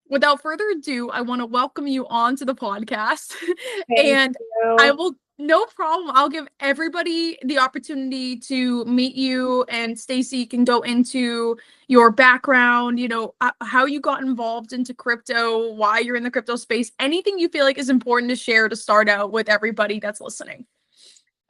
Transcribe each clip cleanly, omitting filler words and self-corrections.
without further ado, I want to welcome you onto the podcast. Thank And I you. will, no problem. I'll give everybody the opportunity to meet you, and Stacey can go into your background, how you got involved into crypto, why you're in the crypto space, anything you feel like is important to share to start out with everybody that's listening.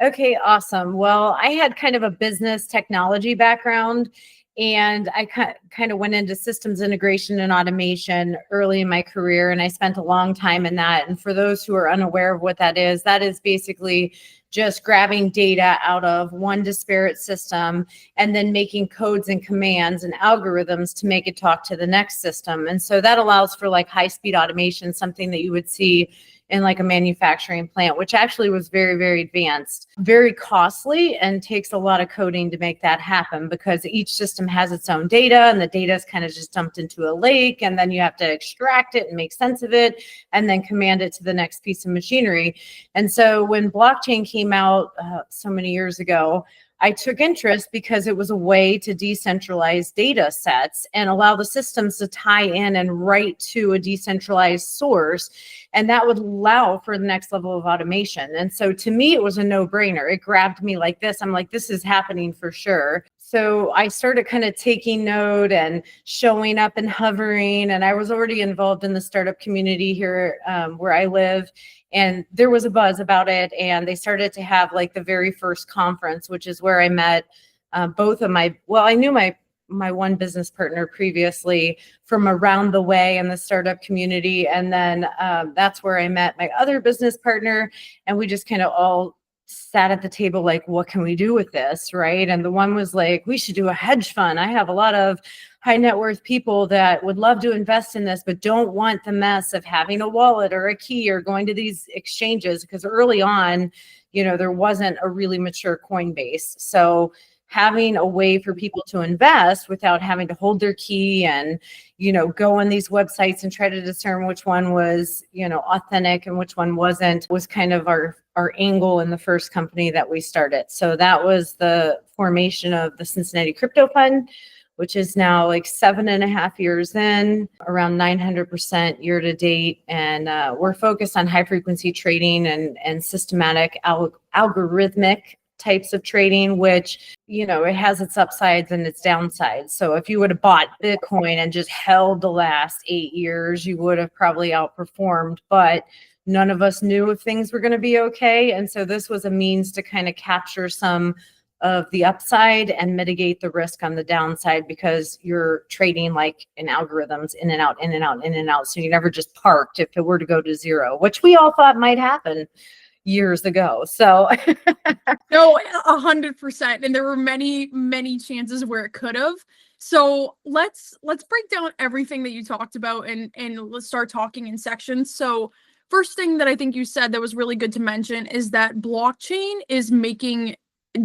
Okay, awesome. Well, I had kind of a business technology background, and I kind of went into systems integration and automation early in my career, and I spent a long time in that. And for those who are unaware of what that is basically just grabbing data out of one disparate system and then making codes and commands and algorithms to make it talk to the next system. And so that allows for like high-speed automation, something that you would see in like a manufacturing plant, which actually was very, very advanced, very costly, and takes a lot of coding to make that happen because each system has its own data, and the data is kind of just dumped into a lake, and then you have to extract it and make sense of it and then command it to the next piece of machinery. And so when blockchain came out so many years ago, I took interest because it was a way to decentralize data sets and allow the systems to tie in and write to a decentralized source. And that would allow for the next level of automation. And so to me, it was a no-brainer. It grabbed me like this. I'm like, this is happening for sure. So I started kind of taking note and showing up and hovering. And I was already involved in the startup community here where I live. And there was a buzz about it. And they started to have like the very first conference, which is where I met both of I knew my one business partner previously from around the way in the startup community. And then that's where I met my other business partner. And we just kind of all sat at the table like, what can we do with this, right? And the one was like, we should do a hedge fund. I have a lot of high net worth people that would love to invest in this, but don't want the mess of having a wallet or a key or going to these exchanges, because early on, there wasn't a really mature Coinbase. So having a way for people to invest without having to hold their key and, go on these websites and try to discern which one was, authentic and which one wasn't, was kind of our angle in the first company that we started. So that was the formation of the Cincinnati Crypto Fund, which is now like 7.5 years in, around 900% year to date. And we're focused on high frequency trading and systematic algorithmic types of trading, which, it has its upsides and its downsides. So if you would have bought Bitcoin and just held the last 8 years, you would have probably outperformed, but none of us knew if things were going to be okay. And so this was a means to kind of capture some of the upside and mitigate the risk on the downside, because you're trading like in algorithms, in and out, in and out, in and out. So you never just parked if it were to go to zero, which we all thought might happen years ago. So No, 100%. And there were many, many chances where it could have. So let's break down everything that you talked about and let's start talking in sections. So first thing that I think you said that was really good to mention is that blockchain is making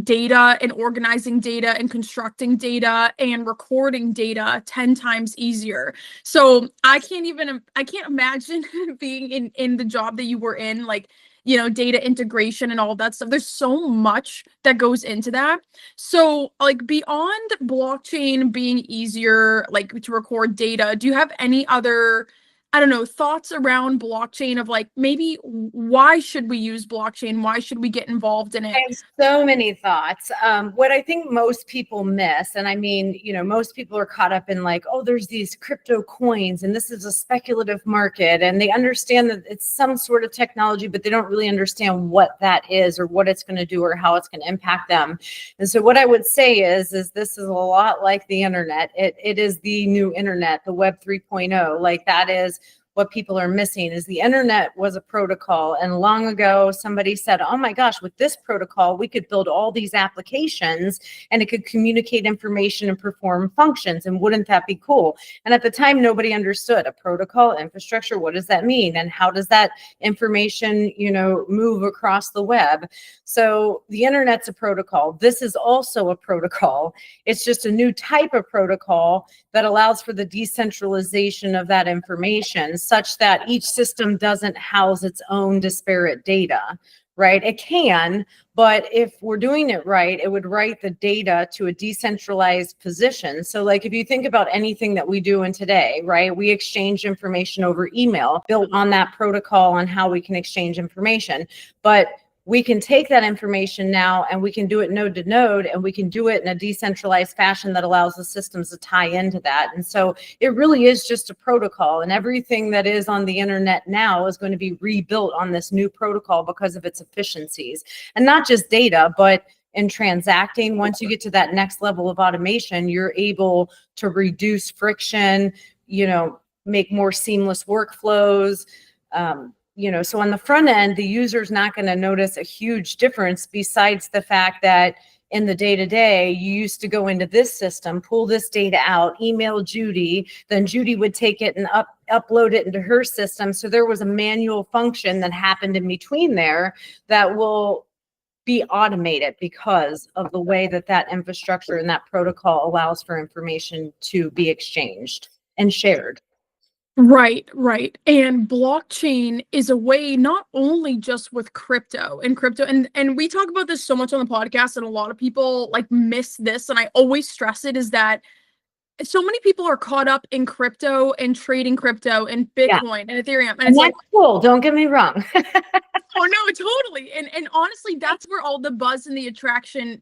data and organizing data and constructing data and recording data 10 times easier. So I can't imagine being in the job that you were in, like, data integration and all of that stuff. There's so much that goes into that. So like beyond blockchain being easier, like to record data, do you have any other, I don't know, thoughts around blockchain of like, maybe why should we use blockchain? Why should we get involved in it? I have so many thoughts. What I think most people miss, and I mean, most people are caught up in like, oh, there's these crypto coins and this is a speculative market, and they understand that it's some sort of technology, but they don't really understand what that is or what it's going to do or how it's going to impact them. And so what I would say is this is a lot like the internet. It is the new internet, the web 3.0. Like that is what people are missing. Is the internet was a protocol, and long ago somebody said, oh my gosh, with this protocol we could build all these applications and it could communicate information and perform functions, and wouldn't that be cool? And at the time nobody understood a protocol, infrastructure, what does that mean, and how does that information move across the web? So the internet's a protocol. This is also a protocol. It's just a new type of protocol that allows for the decentralization of that information, such that each system doesn't house its own disparate data, right? It can, but if we're doing it right, it would write the data to a decentralized position. So like if you think about anything that we do in today, right? We exchange information over email, built on that protocol on how we can exchange information. But we can take that information now and we can do it node to node, and we can do it in a decentralized fashion that allows the systems to tie into that. And so it really is just a protocol, and everything that is on the internet now is going to be rebuilt on this new protocol because of its efficiencies. And not just data, but in transacting, once you get to that next level of automation, you're able to reduce friction, make more seamless workflows. So on the front end, the user's not going to notice a huge difference, besides the fact that in the day-to-day, you used to go into this system, pull this data out, email Judy, then Judy would take it and upload it into her system. So there was a manual function that happened in between there that will be automated because of the way that infrastructure and that protocol allows for information to be exchanged and shared. Right. And blockchain is a way, not only just with crypto, and we talk about this so much on the podcast, and a lot of people like miss this, and I always stress it, is that so many people are caught up in crypto and trading crypto and Bitcoin and Ethereum. And it's like, cool. Don't get me wrong. oh no, totally. And honestly, that's where all the buzz and the attraction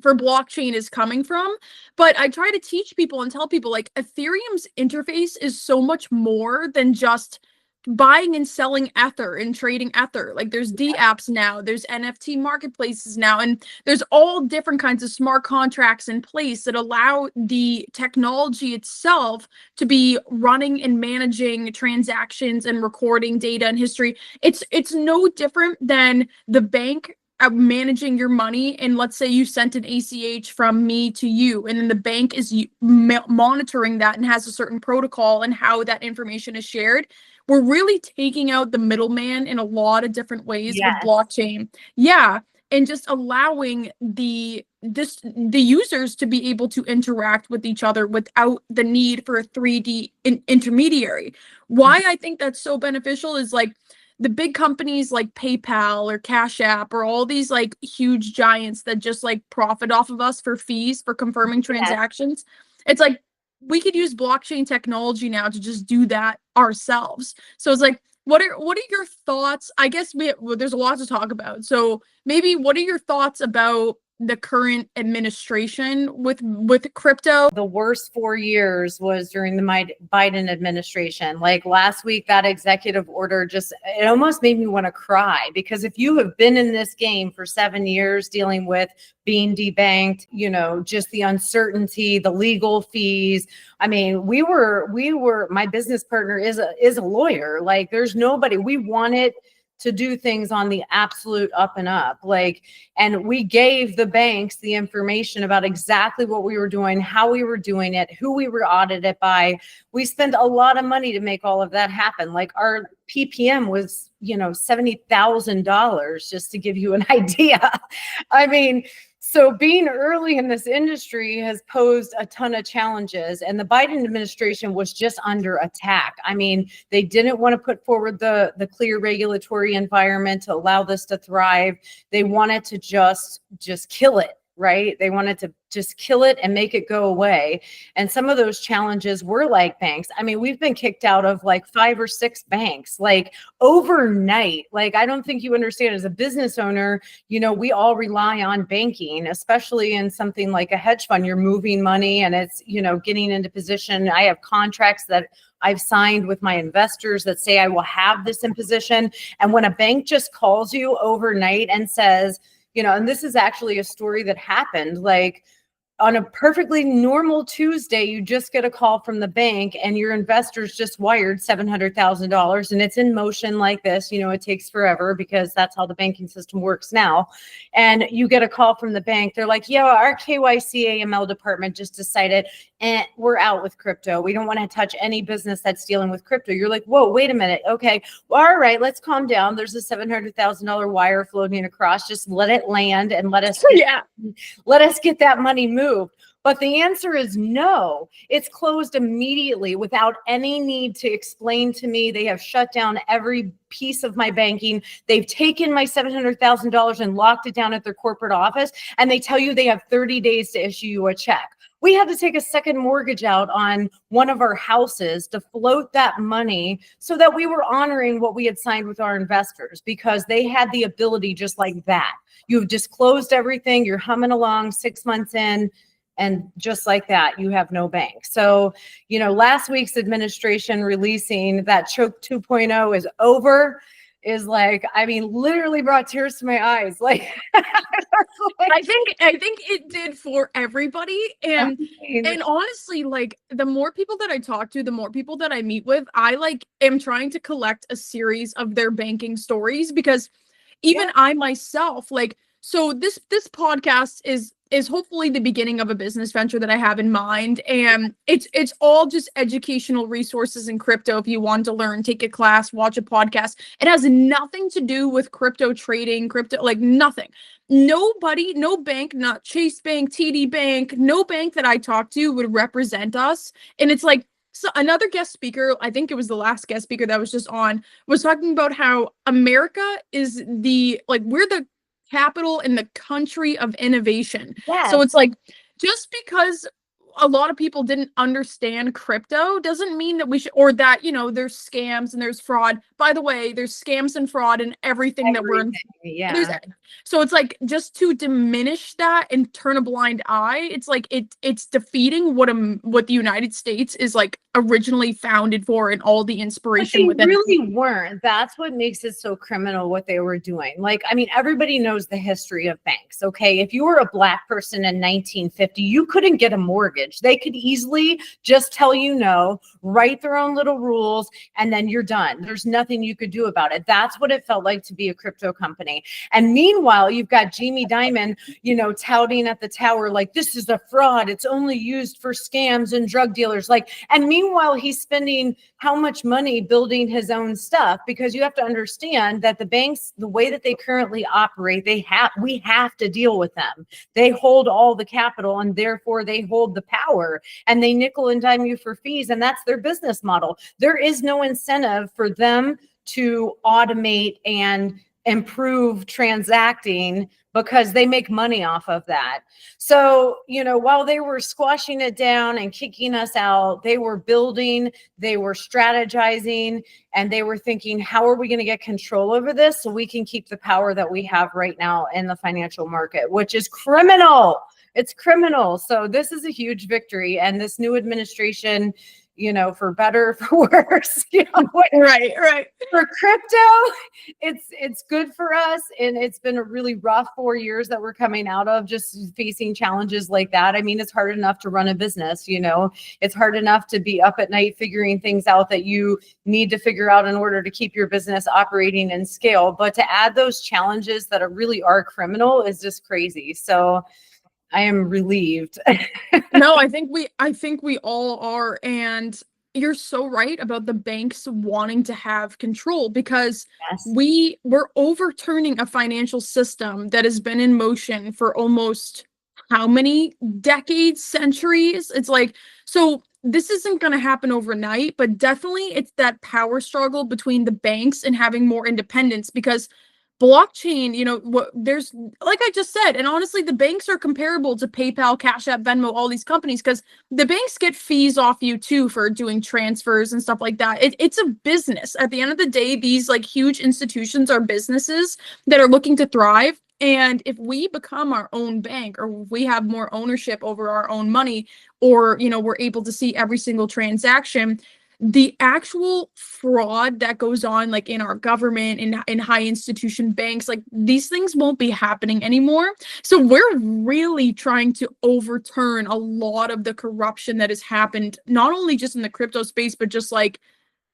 for blockchain is coming from. But I try to teach people and tell people, like, Ethereum's interface is so much more than just buying and selling Ether and trading Ether. Like, there's D-apps now, there's NFT marketplaces now, and there's all different kinds of smart contracts in place that allow the technology itself to be running and managing transactions and recording data and history. It's no different than the bank managing your money. And let's say you sent an ACH from me to you, and then the bank is monitoring that and has a certain protocol and how that information is shared. We're really taking out the middleman in a lot of different ways with blockchain. Yeah. And just allowing the users to be able to interact with each other without the need for a 3D intermediary. Why I think that's so beneficial is, like, the big companies like PayPal or Cash App or all these like huge giants that just like profit off of us for fees for confirming transactions. It's like, we could use blockchain technology now to just do that ourselves. So it's like, what are your thoughts? I guess there's a lot to talk about. So maybe what are your thoughts about the current administration with crypto? The worst 4 years was during the Biden administration. Like last week, that executive order it almost made me want to cry, because if you have been in this game for 7 years dealing with being debanked, just the uncertainty, the legal fees. I mean, we were, my business partner is a lawyer. Like, there's nobody, we wanted to do things on the absolute up and up. And we gave the banks the information about exactly what we were doing, how we were doing it, who we were audited by. We spent a lot of money to make all of that happen. Like, our PPM was, $70,000, just to give you an idea. I mean, so being early in this industry has posed a ton of challenges, and the Biden administration was just under attack. I mean, they didn't want to put forward the clear regulatory environment to allow this to thrive. They wanted to just kill it, right? They wanted to just kill it and make it go away. And some of those challenges were like banks. I mean, we've been kicked out of like 5 or 6 banks, like overnight. Like, I don't think you understand, as a business owner, we all rely on banking, especially in something like a hedge fund. You're moving money and it's, getting into position. I have contracts that I've signed with my investors that say I will have this in position. And when a bank just calls you overnight and says, and this is actually a story that happened, like, on a perfectly normal Tuesday, you just get a call from the bank and your investors just wired $700,000, and it's in motion like this. It takes forever because that's how the banking system works now. And you get a call from the bank. They're like, yeah, our KYC AML department just decided, we're out with crypto. We don't want to touch any business that's dealing with crypto. You're like, whoa, wait a minute. Okay, well, all right, let's calm down. There's a $700,000 wire floating across. Just let it land and let us get that money moved. But the answer is no. It's closed immediately without any need to explain to me. They have shut down every piece of my banking. They've taken my $700,000 and locked it down at their corporate office. And they tell you they have 30 days to issue you a check. We had to take a second mortgage out on one of our houses to float that money so that we were honoring what we had signed with our investors, because they had the ability just like that. You've disclosed everything. You're humming along 6 months in. And just like that, you have no bank. So, last week's administration releasing that choke 2.0 is over is like, literally brought tears to my eyes. Like, I think it did for everybody. And honestly, like, the more people that I talk to, the more people that I meet with, I am trying to collect a series of their banking stories, because even I myself, so this podcast is hopefully the beginning of a business venture that I have in mind. And it's all just educational resources in crypto. If you want to learn, take a class, watch a podcast. It has nothing to do with crypto trading, nothing. Nobody, no bank, not Chase Bank, TD Bank, no bank that I talk to would represent us. And it's like, so another guest speaker, I think it was the last guest speaker that was just on, was talking about how America is we're the capital in the country of innovation. Yes. So it's like, just because a lot of people didn't understand crypto doesn't mean that we should, or that, there's scams and there's fraud. By the way, there's scams and fraud in everything that we're in. Yeah. So it's like, just to diminish that and turn a blind eye, it's like it's defeating what the United States is originally founded for, and all the inspiration but they within. really weren't. That's what makes it so criminal what they were doing. Everybody knows the history of banks. Okay, if you were a Black person in 1950, you couldn't get a mortgage. They could easily just tell you no, write their own little rules, and then you're done. There's nothing you could do about it. That's what it felt like to be a crypto company. And meanwhile, you've got Jamie Dimon, touting at the tower like, this is a fraud. It's only used for scams and drug dealers. And meanwhile, he's spending how much money building his own stuff, because you have to understand that the banks, the way that they currently operate, we have to deal with them. They hold all the capital, and therefore they hold the power, and they nickel and dime you for fees. And that's their business model. There is no incentive for them to automate and improve transacting, because they make money off of that. So, while they were squashing it down and kicking us out, they were building, they were strategizing, and they were thinking, how are we going to get control over this so we can keep the power that we have right now in the financial market, which is criminal. It's criminal. So this is a huge victory. And this new administration, for better, for worse, right. For crypto, it's good for us. And it's been a really rough 4 years that we're coming out of, just facing challenges like that. It's hard enough to run a business, it's hard enough to be up at night figuring things out that you need to figure out in order to keep your business operating and scale. But to add those challenges that really are criminal is just crazy. So I am relieved. No, I think we all are. And you're so right about the banks wanting to have control, because we're overturning a financial system that has been in motion for almost how many decades, centuries? It's so this isn't going to happen overnight, but definitely it's that power struggle between the banks and having more independence, because blockchain, there's, like I just said, and honestly, the banks are comparable to PayPal, Cash App, Venmo, all these companies, because the banks get fees off you too for doing transfers and stuff like that. It's a business. At the end of the day, these huge institutions are businesses that are looking to thrive. And if we become our own bank, or we have more ownership over our own money, or, we're able to see every single transaction, the actual fraud that goes on in our government, in high institution banks, these things won't be happening anymore. So we're really trying to overturn a lot of the corruption that has happened, not only just in the crypto space, but just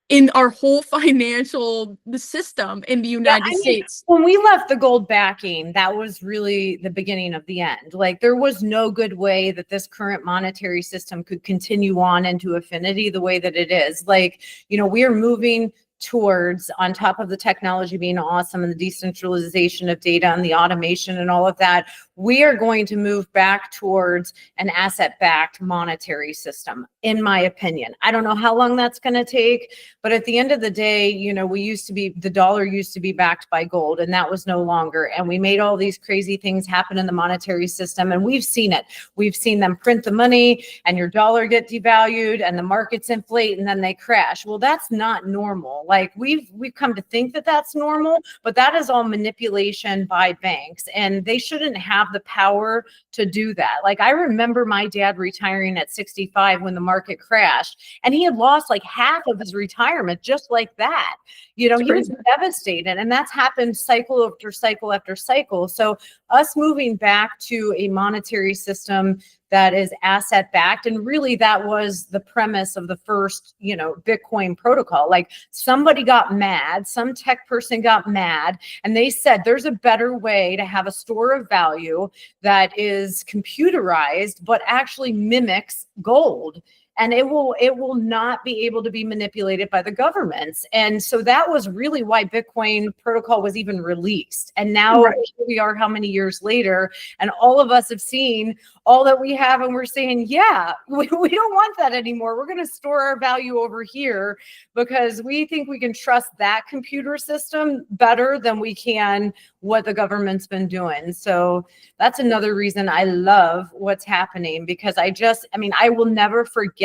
in our whole the system in the United States. When we left the gold backing, that was really the beginning of the end. There was no good way that this current monetary system could continue on into infinity the way that it is. We are moving towards, on top of the technology being awesome and the decentralization of data and the automation and all of that, we are going to move back towards an asset-backed monetary system, in my opinion. I don't know how long that's going to take, but at the end of the day, you know, the dollar used to be backed by gold, and that was no longer. And we made all these crazy things happen in the monetary system, and we've seen it. We've seen them print the money and your dollar get devalued and the markets inflate and then they crash. Well, that's not normal. Like we've come to think that that's normal, but that is all manipulation by banks, and they shouldn't have the power to do that. Like I remember my dad retiring at 65 when the market crashed, and he had lost like half of his retirement just like that. You know, he was devastated, and that's happened cycle after cycle after cycle. So us moving back to a monetary system that is asset backed, and really that was the premise of the first, you know, Bitcoin protocol. Like somebody got mad, some tech person got mad, and they said there's a better way to have a store of value that is computerized but actually mimics gold. And it will not be able to be manipulated by the governments. And so that was really why Bitcoin protocol was even released. And now here we are, how many years later, and all of us have seen all that we have, and we're saying, yeah, we don't want that anymore. We're going to store our value over here because we think we can trust that computer system better than we can what the government's been doing. So that's another reason I love what's happening, because I will never forget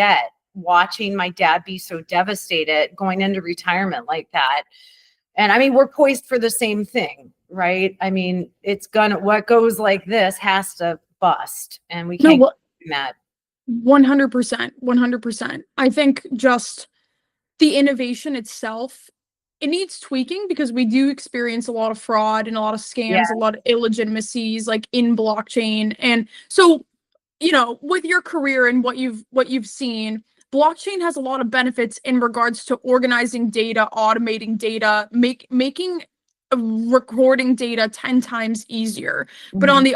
watching my dad be so devastated going into retirement like that. And I mean, we're poised for the same thing, right? I mean, what goes like this has to bust, and we can't do that. 100%, 100%. I think just the innovation itself, it needs tweaking because we do experience a lot of fraud and a lot of scams, a lot of illegitimacies like in blockchain. And so, you know, with your career and what you've seen, blockchain has a lot of benefits in regards to organizing data, automating data, making recording data 10 times easier. But on the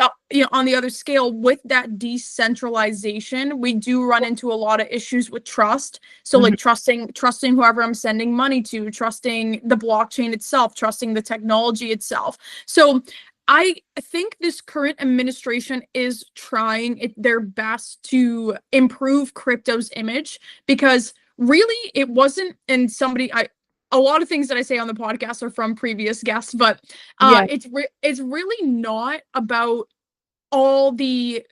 on the other scale, with that decentralization, we do run into a lot of issues with trust. So like trusting whoever I'm sending money to, trusting the blockchain itself, trusting the technology itself. So I think this current administration is trying their best to improve crypto's image, because really it wasn't, and a lot of things that I say on the podcast are from previous guests, but it's really not about all the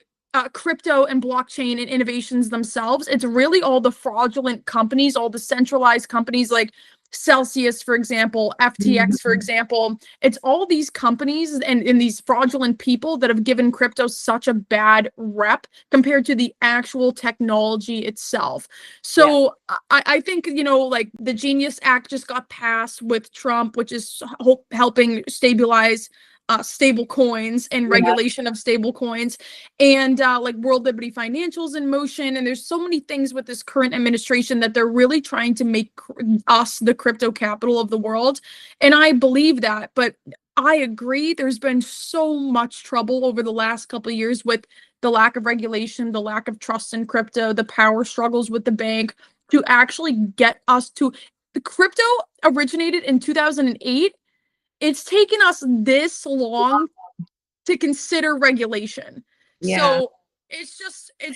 crypto and blockchain and innovations themselves. It's really all the fraudulent companies, all the centralized companies like Celsius, for example, FTX, for example. It's all these companies and these fraudulent people that have given crypto such a bad rep compared to the actual technology itself. So I think, you know, like the Genius Act just got passed with Trump, which is helping stabilize stable coins and regulation of stable coins, and like World Liberty Financial's in motion. And there's so many things with this current administration that they're really trying to make us the crypto capital of the world. And I believe that, but I agree there's been so much trouble over the last couple of years with the lack of regulation, the lack of trust in crypto, the power struggles with the bank to actually get us to the crypto originated in 2008. It's taken us this long to consider regulation. So it's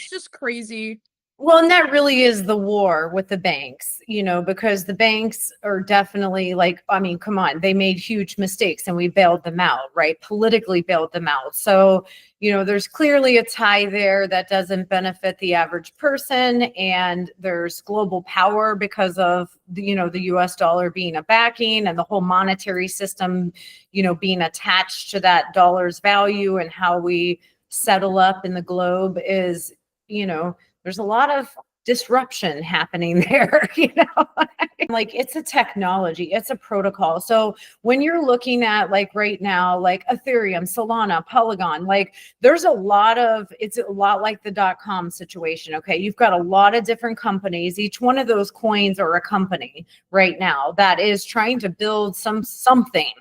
just crazy. Well, and that really is the war with the banks, you know, because the banks are definitely like, I mean, come on, they made huge mistakes and we bailed them out, right? Politically bailed them out. So, you know, there's clearly a tie there that doesn't benefit the average person. And there's global power because of the, you know, the US dollar being a backing and the whole monetary system, you know, being attached to that dollar's value, and how we settle up in the globe is, you know, there's a lot of disruption happening there, you know, like it's a technology, it's a protocol. So when you're looking at like right now, like Ethereum, Solana, Polygon, like it's a lot like the .com situation. Okay. You've got a lot of different companies. Each one of those coins are a company right now that is trying to build something,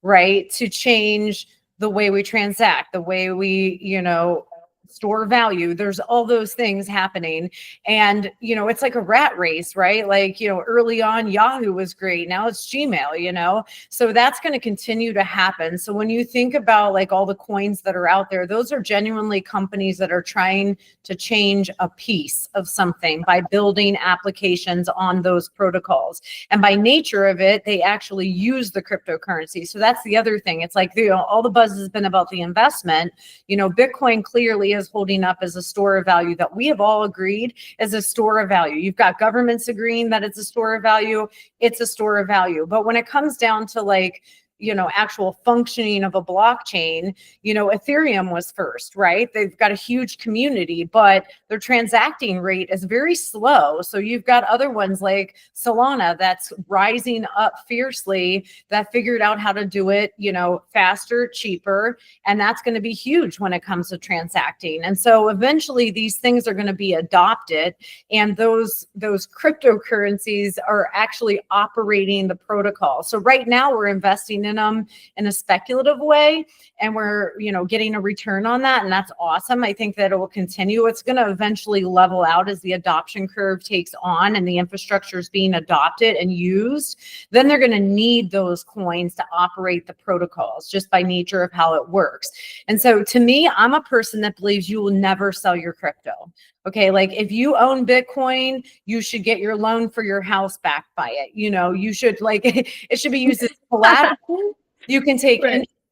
right, to change the way we transact, the way we, you know, store value. There's all those things happening. And, it's like a rat race, right? Like, early on Yahoo was great. Now it's Gmail, so that's going to continue to happen. So when you think about like all the coins that are out there, those are genuinely companies that are trying to change a piece of something by building applications on those protocols. And by nature of it, they actually use the cryptocurrency. So that's the other thing. It's like, all the buzz has been about the investment. Bitcoin clearly is holding up as a store of value that we have all agreed is a store of value. You've got governments agreeing that it's a store of value. It's a store of value. But when it comes down to like, actual functioning of a blockchain, Ethereum was first, right? They've got a huge community, but their transacting rate is very slow. So you've got other ones like Solana that's rising up fiercely, that figured out how to do it, faster, cheaper. And that's going to be huge when it comes to transacting. And so eventually these things are going to be adopted, and those cryptocurrencies are actually operating the protocol. So right now we're investing in them in a speculative way, and we're getting a return on that, and that's awesome. I think that it will continue. It's going to eventually level out as the adoption curve takes on and the infrastructure is being adopted and used. Then they're going to need those coins to operate the protocols just by nature of how it works. And so to me, I'm a person that believes you will never sell your crypto. Okay, like if you own Bitcoin, you should get your loan for your house backed by it. You should it should be used as collateral. You can take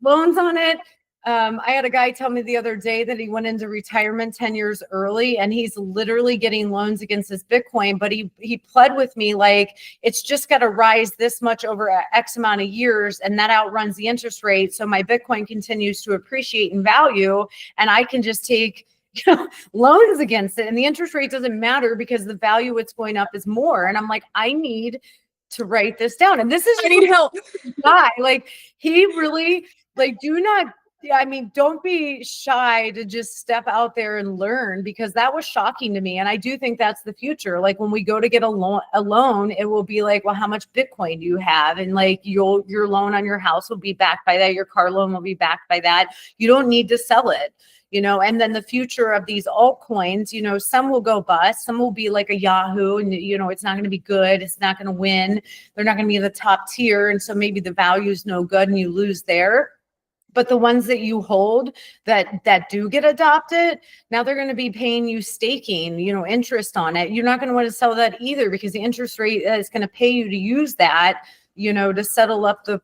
loans on it. I had a guy tell me the other day that he went into retirement 10 years early, and he's literally getting loans against his Bitcoin, but he pled with me like it's just got to rise this much over X amount of years, and that outruns the interest rate. So my Bitcoin continues to appreciate in value, and I can just take loans against it, and the interest rate doesn't matter because the value it's going up is more. And I'm like, I need to write this down. And this is I need help. guy. Like he really don't be shy to just step out there and learn, because that was shocking to me. And I do think that's the future. Like when we go to get a loan, it will be like, well, how much Bitcoin do you have? And like your loan on your house will be backed by that. Your car loan will be backed by that. You don't need to sell it. And then the future of these altcoins, some will go bust, some will be like a Yahoo, and, it's not going to be good. It's not going to win. They're not going to be in the top tier. And so maybe the value is no good and you lose there. But the ones that you hold that do get adopted, now they're going to be paying you staking, interest on it. You're not going to want to sell that either, because the interest rate is going to pay you to use that, to settle up the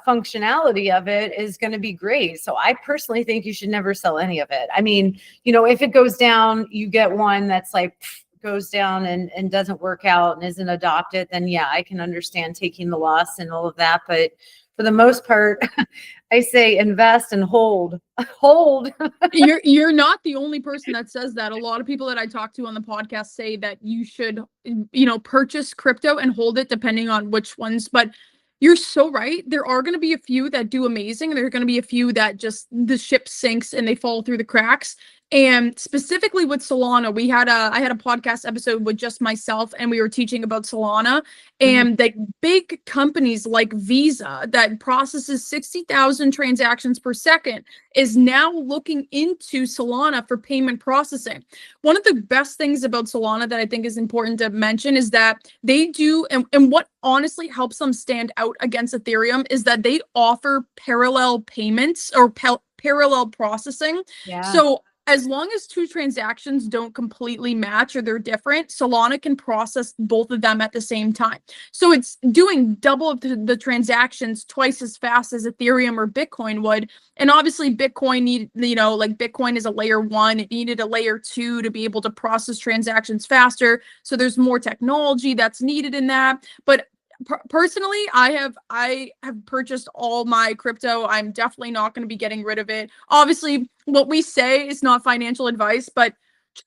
functionality of it is going to be great. So I personally think you should never sell any of it. I mean, if it goes down, you get one that's like goes down and doesn't work out and isn't adopted, then yeah, I can understand taking the loss and all of that. But for the most part, I say invest and hold. Hold. You're not the only person that says that. A lot of people that I talk to on the podcast say that you should, purchase crypto and hold it depending on which ones. But you're so right. There are going to be a few that do amazing. There are going to be a few that just the ship sinks and they fall through the cracks. And specifically with Solana, I had a podcast episode with just myself, and we were teaching about Solana, and like big companies like Visa that processes 60,000 transactions per second is now looking into Solana for payment processing. One of the best things about Solana that I think is important to mention is that they do, and what honestly helps them stand out against Ethereum is that they offer parallel payments or parallel processing. Yeah. So as long as two transactions don't completely match or they're different, Solana can process both of them at the same time. So it's doing double of the transactions twice as fast as Ethereum or Bitcoin would. And obviously Bitcoin Bitcoin is a layer 1. It needed a layer 2 to be able to process transactions faster. So there's more technology that's needed in that. But personally, I have purchased all my crypto. I'm definitely not going to be getting rid of it. Obviously, what we say is not financial advice, but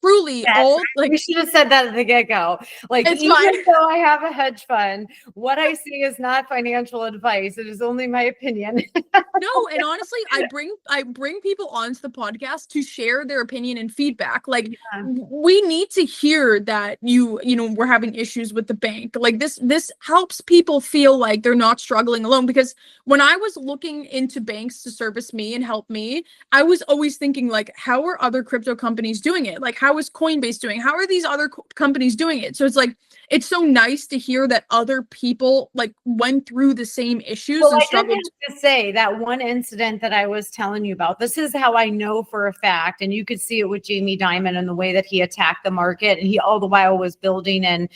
truly Yes, all like we should have said that at the get-go. Like, it's even fine. though I have a hedge fund, what I say is not financial advice. It is only my opinion. No, and honestly, I bring people onto the podcast to share their opinion and feedback. Like Yeah. we need to hear that you know we're having issues with the bank. Like this helps people feel like they're not struggling alone, because when I was looking into banks to service me and help me, I was always thinking like, how are other crypto companies doing it? Like how is Coinbase doing? How are these other companies doing it? So it's like it's so nice to hear that other people like went through the same issues Well, and I did struggled. have to say that one incident that I was telling you about, this is how I know for a fact, and you could see it with Jamie Dimon and the way that he attacked the market, and he all the while was building and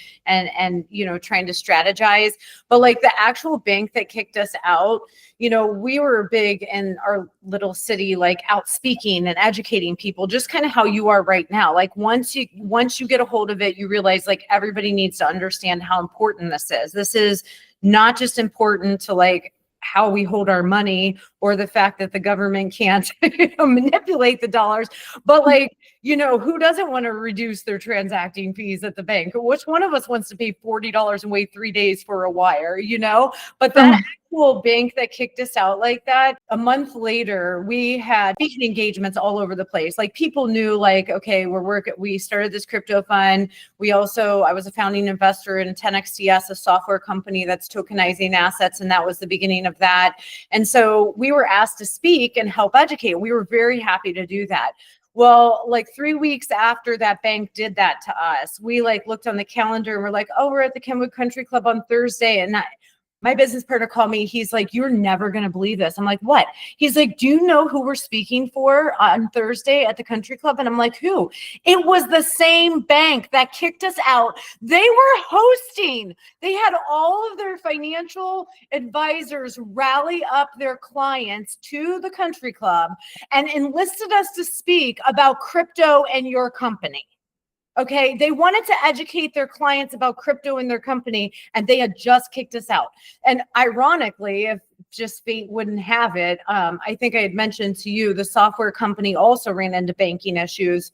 you know, trying to strategize. But like the actual bank that kicked us out, you know, we were big in our little city, like out speaking and educating people, just kind of how you are right now. Like once you get a hold of it, you realize like everybody needs to understand how important this is. This is not just important to like how we hold our money or the fact that the government can't manipulate the dollars, but like, you know, who doesn't want to reduce their transacting fees at the bank? Which one of us wants to pay $40 and wait 3 days for a wire, you know? But that actual bank that kicked us out like that, a month later, we had speaking engagements all over the place. Like people knew like, okay, we started this crypto fund. I was a founding investor in 10XTS, a software company that's tokenizing assets. And that was the beginning of that. And so we were asked to speak and help educate. We were very happy to do that. Well, like 3 weeks after that bank did that to us, we like looked on the calendar and we're like, oh, we're at the Kenwood Country Club on Thursday. And my business partner called me. He's like, you're never going to believe this. I'm like, what? He's like, do you know who we're speaking for on Thursday at the country club? And I'm like, who? It was the same bank that kicked us out. They were hosting. They had all of their financial advisors rally up their clients to the country club and enlisted us to speak about crypto and your company. Okay, they wanted to educate their clients about crypto in their company, and they had just kicked us out. And ironically, if just fate wouldn't have it, I think I had mentioned to you, the software company also ran into banking issues.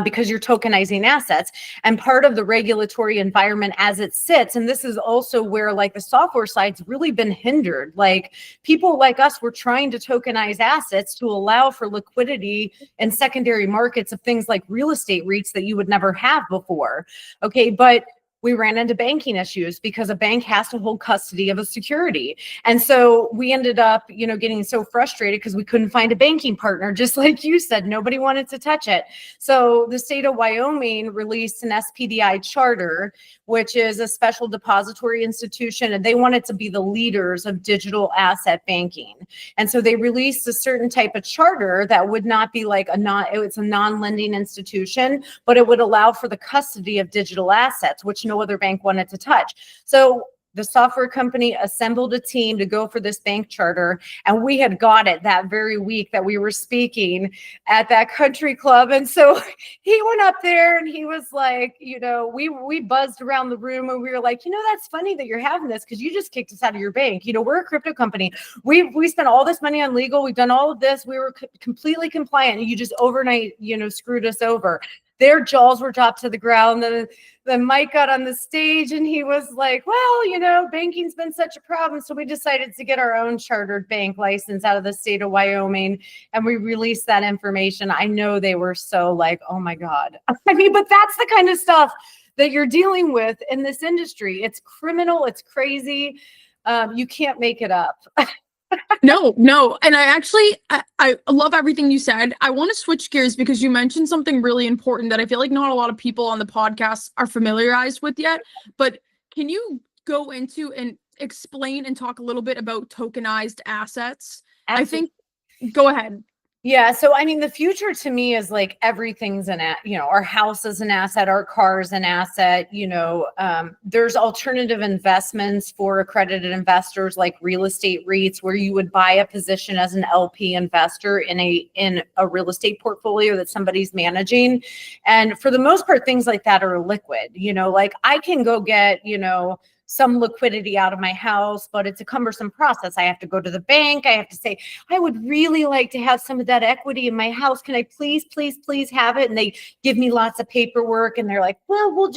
Because you're tokenizing assets, and part of the regulatory environment as it sits. And this is also where like the software side's really been hindered. Like people like us were trying to tokenize assets to allow for liquidity in secondary markets of things like real estate REITs that you would never have before. Okay, but we ran into banking issues because a bank has to hold custody of a security. And so we ended up, you know, getting so frustrated because we couldn't find a banking partner. Just like you said, nobody wanted to touch it. So the state of Wyoming released an SPDI charter, which is a special depository institution, and they wanted to be the leaders of digital asset banking. And so they released a certain type of charter that would not be like it's a non-lending institution, but it would allow for the custody of digital assets, which no other bank wanted to touch. So the software company assembled a team to go for this bank charter, and we had got it that very week that we were speaking at that country club. And so he went up there and he was like, you know, we buzzed around the room and we were like, you know, that's funny that you're having this because you just kicked us out of your bank. You know, we're a crypto company. We spent all this money on legal. We've done all of this. We were completely compliant. And you just overnight, you know, screwed us over. Their jaws were dropped to the ground. Then Mike got on the stage and he was like, well, you know, banking's been such a problem. So we decided to get our own chartered bank license out of the state of Wyoming. And we released that information. I know they were so like, oh my God. I mean, but that's the kind of stuff that you're dealing with in this industry. It's criminal. It's crazy. You can't make it up. No. And I love everything you said. I want to switch gears because you mentioned something really important that I feel like not a lot of people on the podcast are familiarized with yet. But can you go into and explain and talk a little bit about tokenized assets? Absolutely. I think, go ahead. Yeah. So, I mean, the future to me is like everything's you know, our house is an asset, our car is an asset, you know, there's alternative investments for accredited investors like real estate REITs, where you would buy a position as an LP investor in a real estate portfolio that somebody's managing. And for the most part, things like that are liquid, you know, like I can go get, you know, some liquidity out of my house, but it's a cumbersome process. I have to go to the bank. I have to say, I would really like to have some of that equity in my house. Can I please, please, please have it? And they give me lots of paperwork and they're like, well, we'll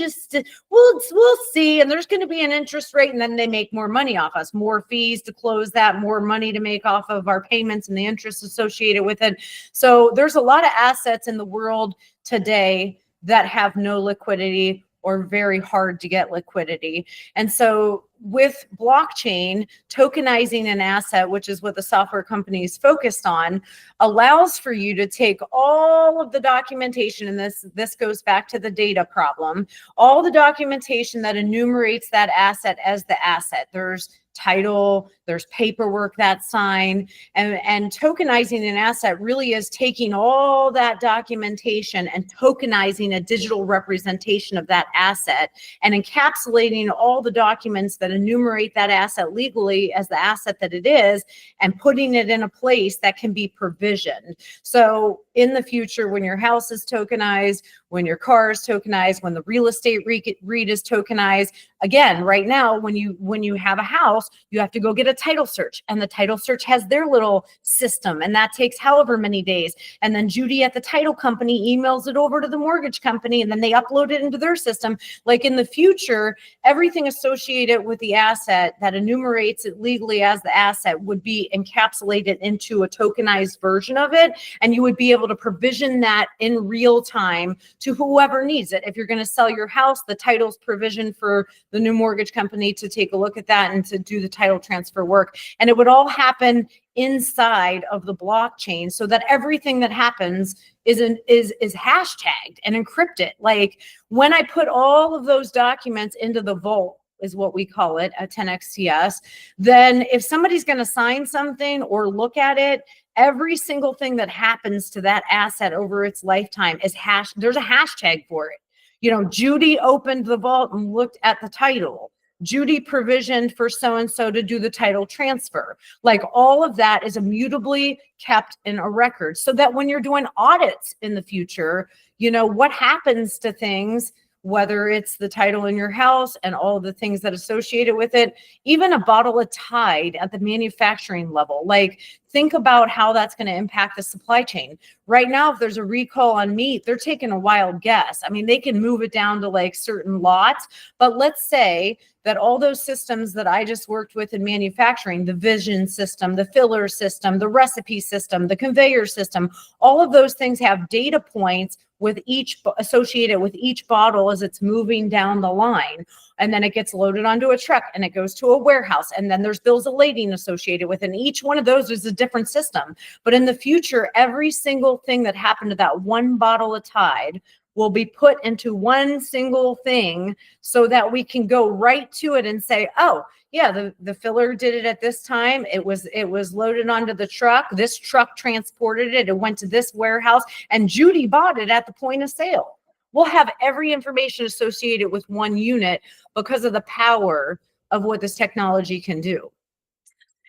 see. And there's going to be an interest rate. And then they make more money off us, more fees to close that, more money to make off of our payments and the interest associated with it. So there's a lot of assets in the world today that have no liquidity or very hard to get liquidity. And so with blockchain, tokenizing an asset, which is what the software company is focused on, allows for you to take all of the documentation, and this goes back to the data problem, all the documentation that enumerates that asset as the asset. There's title, there's paperwork that's signed, and tokenizing an asset really is taking all that documentation and tokenizing a digital representation of that asset and encapsulating all the documents that enumerate that asset legally as the asset that it is, and putting it in a place that can be provisioned. So in the future, when your house is tokenized, when your car is tokenized, when the real estate REIT is tokenized, again, right now, when you have a house, you have to go get a title search, and the title search has their little system, and that takes however many days. And then Judy at the title company emails it over to the mortgage company, and then they upload it into their system. Like in the future, everything associated with the asset that enumerates it legally as the asset would be encapsulated into a tokenized version of it, and you would be able to provision that in real time to whoever needs it. If you're going to sell your house, the title's provisioned for the new mortgage company to take a look at that and to do the title transfer work. And it would all happen inside of the blockchain, so that everything that happens is hashtagged and encrypted. Like when I put all of those documents into the vault, is what we call it at 10xts, then if somebody's going to sign something or look at it, every single thing that happens to that asset over its lifetime is there's a hashtag for it. You know, Judy opened the vault and looked at the title. Judy provisioned for so-and-so to do the title transfer. Like all of that is immutably kept in a record, so that when you're doing audits in the future, you know, what happens to things, whether it's the title in your house and all of the things that associated with it, even a bottle of Tide at the manufacturing level. Like think about how that's going to impact the supply chain. Right now, if there's a recall on meat, they're taking a wild guess. I mean, they can move it down to like certain lots, but let's say that all those systems that I just worked with in manufacturing, the vision system, the filler system, the recipe system, the conveyor system, all of those things have data points with each associated with each bottle as it's moving down the line. And then it gets loaded onto a truck and it goes to a warehouse. And then there's bills of lading associated with it. And each one of those is a different system. But in the future, every single thing that happened to that one bottle of Tide will be put into one single thing, so that we can go right to it and say, oh, yeah, the filler did it at this time. It was loaded onto the truck. This truck transported it. It went to this warehouse, and Judy bought it at the point of sale. We'll have every information associated with one unit because of the power of what this technology can do.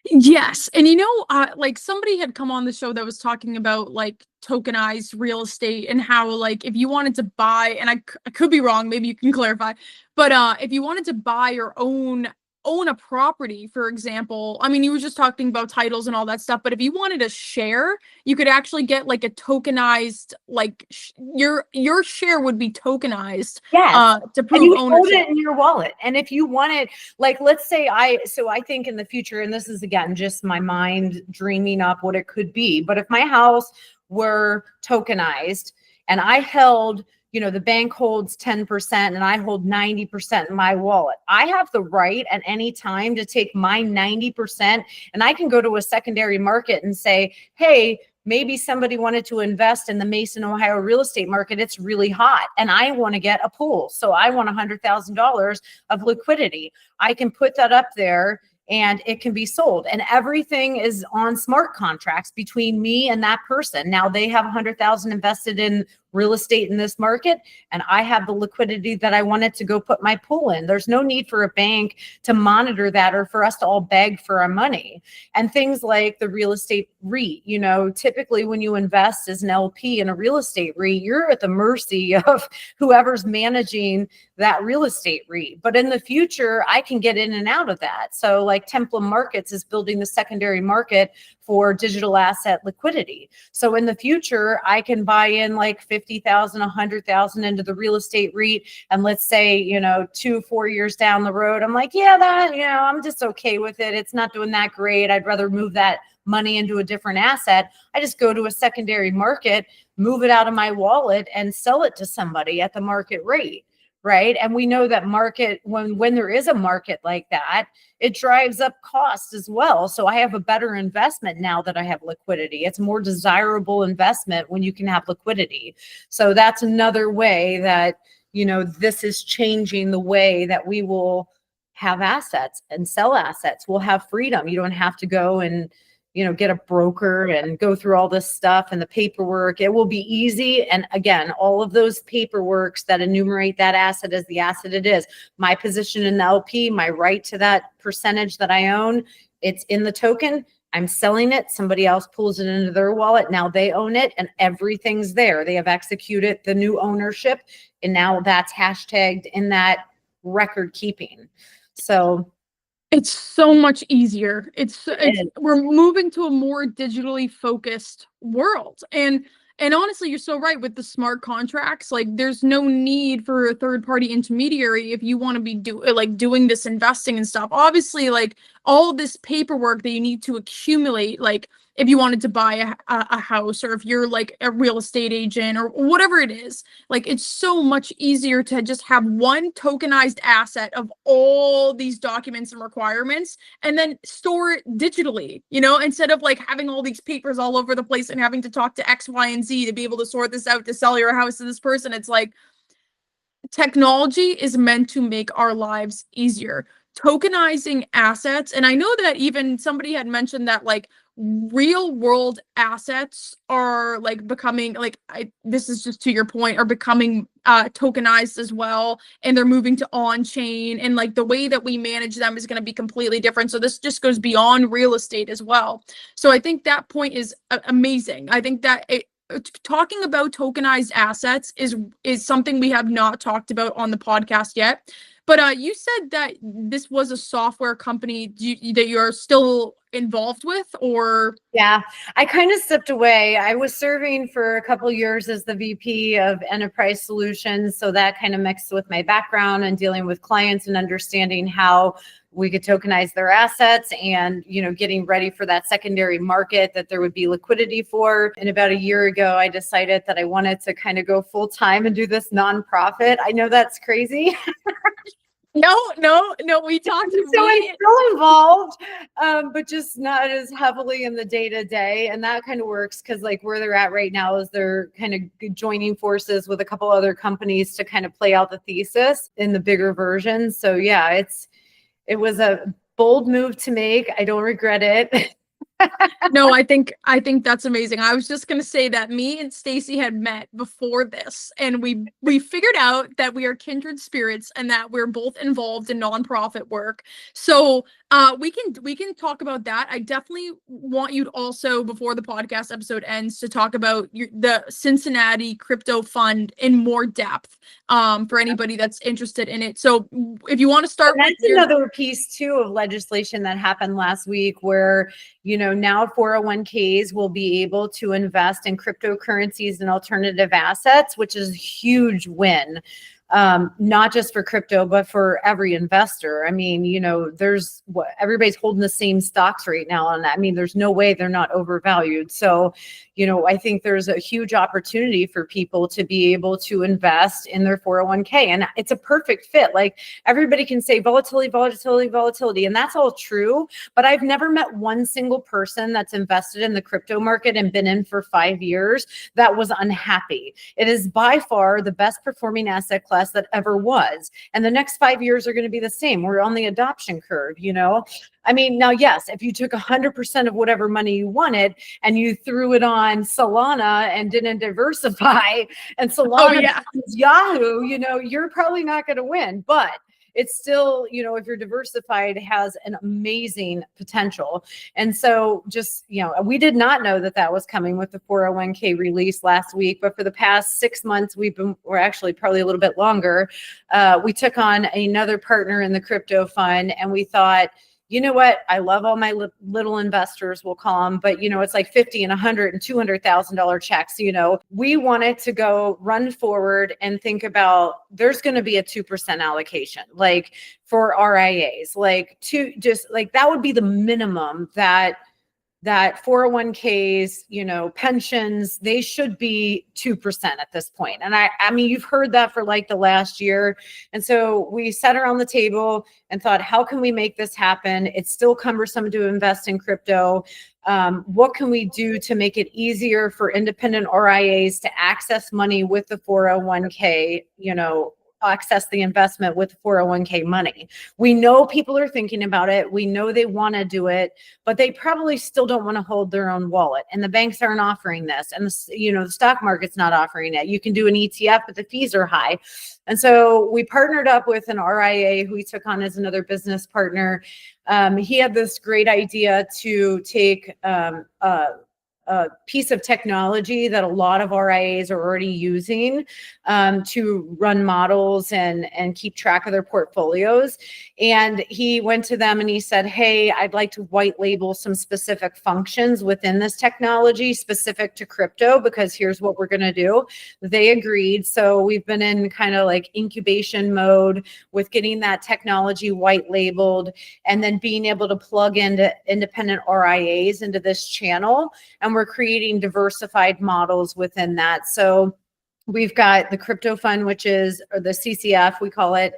Yes. And you know, like somebody had come on the show that was talking about like tokenized real estate and how like if you wanted to buy, and I could be wrong, maybe you can clarify, but if you wanted to buy or own a property, for example, I mean, you were just talking about titles and all that stuff, but if you wanted a share, you could actually get like a tokenized, like your share would be tokenized. Yes. To prove and you ownership. Hold it in your wallet. And if you want it, like, let's say I think in the future, and this is again, just my mind dreaming up what it could be, but if my house were tokenized and I held, you know, the bank holds 10% and I hold 90% in my wallet, I have the right at any time to take my 90% and I can go to a secondary market and say, hey, maybe somebody wanted to invest in the Mason, Ohio real estate market. It's really hot and I want to get a pool. So I want $100,000 of liquidity. I can put that up there and it can be sold, and everything is on smart contracts between me and that person. Now they have 100,000 invested in real estate in this market, and I have the liquidity that I wanted to go put my pool in. There's no need for a bank to monitor that or for us to all beg for our money. And things like the real estate REIT, you know, typically when you invest as an LP in a real estate REIT, you're at the mercy of whoever's managing that real estate REIT. But in the future, I can get in and out of that. So like Templum Markets is building the secondary market for digital asset liquidity. So in the future, I can buy in like 50,000, 100,000 into the real estate REIT. And let's say, you know, 2-4 years down the road, I'm like, yeah, that, you know, I'm just okay with it. It's not doing that great. I'd rather move that money into a different asset. I just go to a secondary market, move it out of my wallet and sell it to somebody at the market rate. Right. And we know that market, when there is a market like that, it drives up costs as well. So I have a better investment now that I have liquidity. It's a more desirable investment when you can have liquidity. So that's another way that, you know, this is changing the way that we will have assets and sell assets. We'll have freedom. You don't have to go and, you know, get a broker and go through all this stuff and the paperwork. It will be easy. And again, all of those paperworks that enumerate that asset as the asset it is, my position in the LP, my right to that percentage that I own, it's in the token. I'm selling it. Somebody else pulls it into their wallet. Now they own it and everything's there. They have executed the new ownership. And now that's hashtagged in that record keeping. So it's so much easier. It's we're moving to a more digitally focused world. And honestly, you're so right with the smart contracts. Like there's no need for a third party intermediary if you want to be doing this investing and stuff. Obviously, like all this paperwork that you need to accumulate, like if you wanted to buy a house or if you're like a real estate agent or whatever it is, like it's so much easier to just have one tokenized asset of all these documents and requirements and then store it digitally, you know, instead of like having all these papers all over the place and having to talk to X, Y, and Z to be able to sort this out to sell your house to this person. It's like technology is meant to make our lives easier. Tokenizing assets, and I know that even somebody had mentioned that like real world assets are like becoming like this is just to your point, are becoming tokenized as well, and they're moving to on chain, and like the way that we manage them is going to be completely different. So this just goes beyond real estate as well. So I think that point is amazing. I think that talking about tokenized assets is something we have not talked about on the podcast yet. But you said that this was a software company that you're still involved with, or? Yeah, I kind of stepped away. I was serving for a couple of years as the VP of Enterprise Solutions. So that kind of mixed with my background and dealing with clients and understanding how we could tokenize their assets and, you know, getting ready for that secondary market that there would be liquidity for. And about a year ago, I decided that I wanted to kind of go full time and do this nonprofit. I know that's crazy. No, we talked. So I'm still involved, but just not as heavily in the day to day. And that kind of works because like where they're at right now is they're kind of joining forces with a couple other companies to kind of play out the thesis in the bigger version. So yeah, it was a bold move to make. I don't regret it. No, I think that's amazing. I was just going to say that me and Stacey had met before this, and we figured out that we are kindred spirits and that we're both involved in nonprofit work. So we can talk about that. I definitely want you to also, before the podcast episode ends, to talk about the Cincinnati Crypto Fund in more depth for anybody that's interested in it. So if you want to start, and that's another piece too of legislation that happened last week where, you know, now 401ks will be able to invest in cryptocurrencies and alternative assets, which is a huge win. Not just for crypto, but for every investor. I mean, you know, everybody's holding the same stocks right now on that. I mean, there's no way they're not overvalued. So, you know, I think there's a huge opportunity for people to be able to invest in their 401k. And it's a perfect fit. Like everybody can say volatility. And that's all true. But I've never met one single person that's invested in the crypto market and been in for 5 years that was unhappy. It is by far the best performing asset class us that ever was. And the next 5 years are going to be the same. We're on the adoption curve, you know? I mean, now, yes, if you took 100% of whatever money you wanted and you threw it on Solana and didn't diversify, and Solana becomes Yahoo, you know, you're probably not going to win. But it's still, you know, if you're diversified, has an amazing potential. And so just, you know, we did not know that that was coming with the 401k release last week, but for the past 6 months, we're actually probably a little bit longer. We took on another partner in the crypto fund, and we thought, you know what? I love all my little investors, we'll call them, but you know, it's like 50 and 100 and $200,000 checks. You know, we wanted to go run forward and think about, there's going to be a 2% allocation, like for RIAs, like that would be the minimum that 401ks, you know, pensions, they should be 2% at this point. And I mean, you've heard that for like the last year. And so we sat around the table and thought, how can we make this happen? It's still cumbersome to invest in crypto. What can we do to make it easier for independent RIAs to access money with the 401k, you know, access the investment with 401k money? We know people are thinking about it. We know they want to do it, but they probably still don't want to hold their own wallet. And the banks aren't offering this. And the stock market's not offering it. You can do an ETF, but the fees are high. And so we partnered up with an RIA who we took on as another business partner. He had this great idea to take a piece of technology that a lot of RIAs are already using to run models and keep track of their portfolios. And he went to them and he said, hey, I'd like to white label some specific functions within this technology specific to crypto, because here's what we're going to do. They agreed. So we've been in kind of like incubation mode with getting that technology white labeled and then being able to plug into independent RIAs into this channel. And we're creating diversified models within that. So we've got the crypto fund, which is, or the CCF, we call it,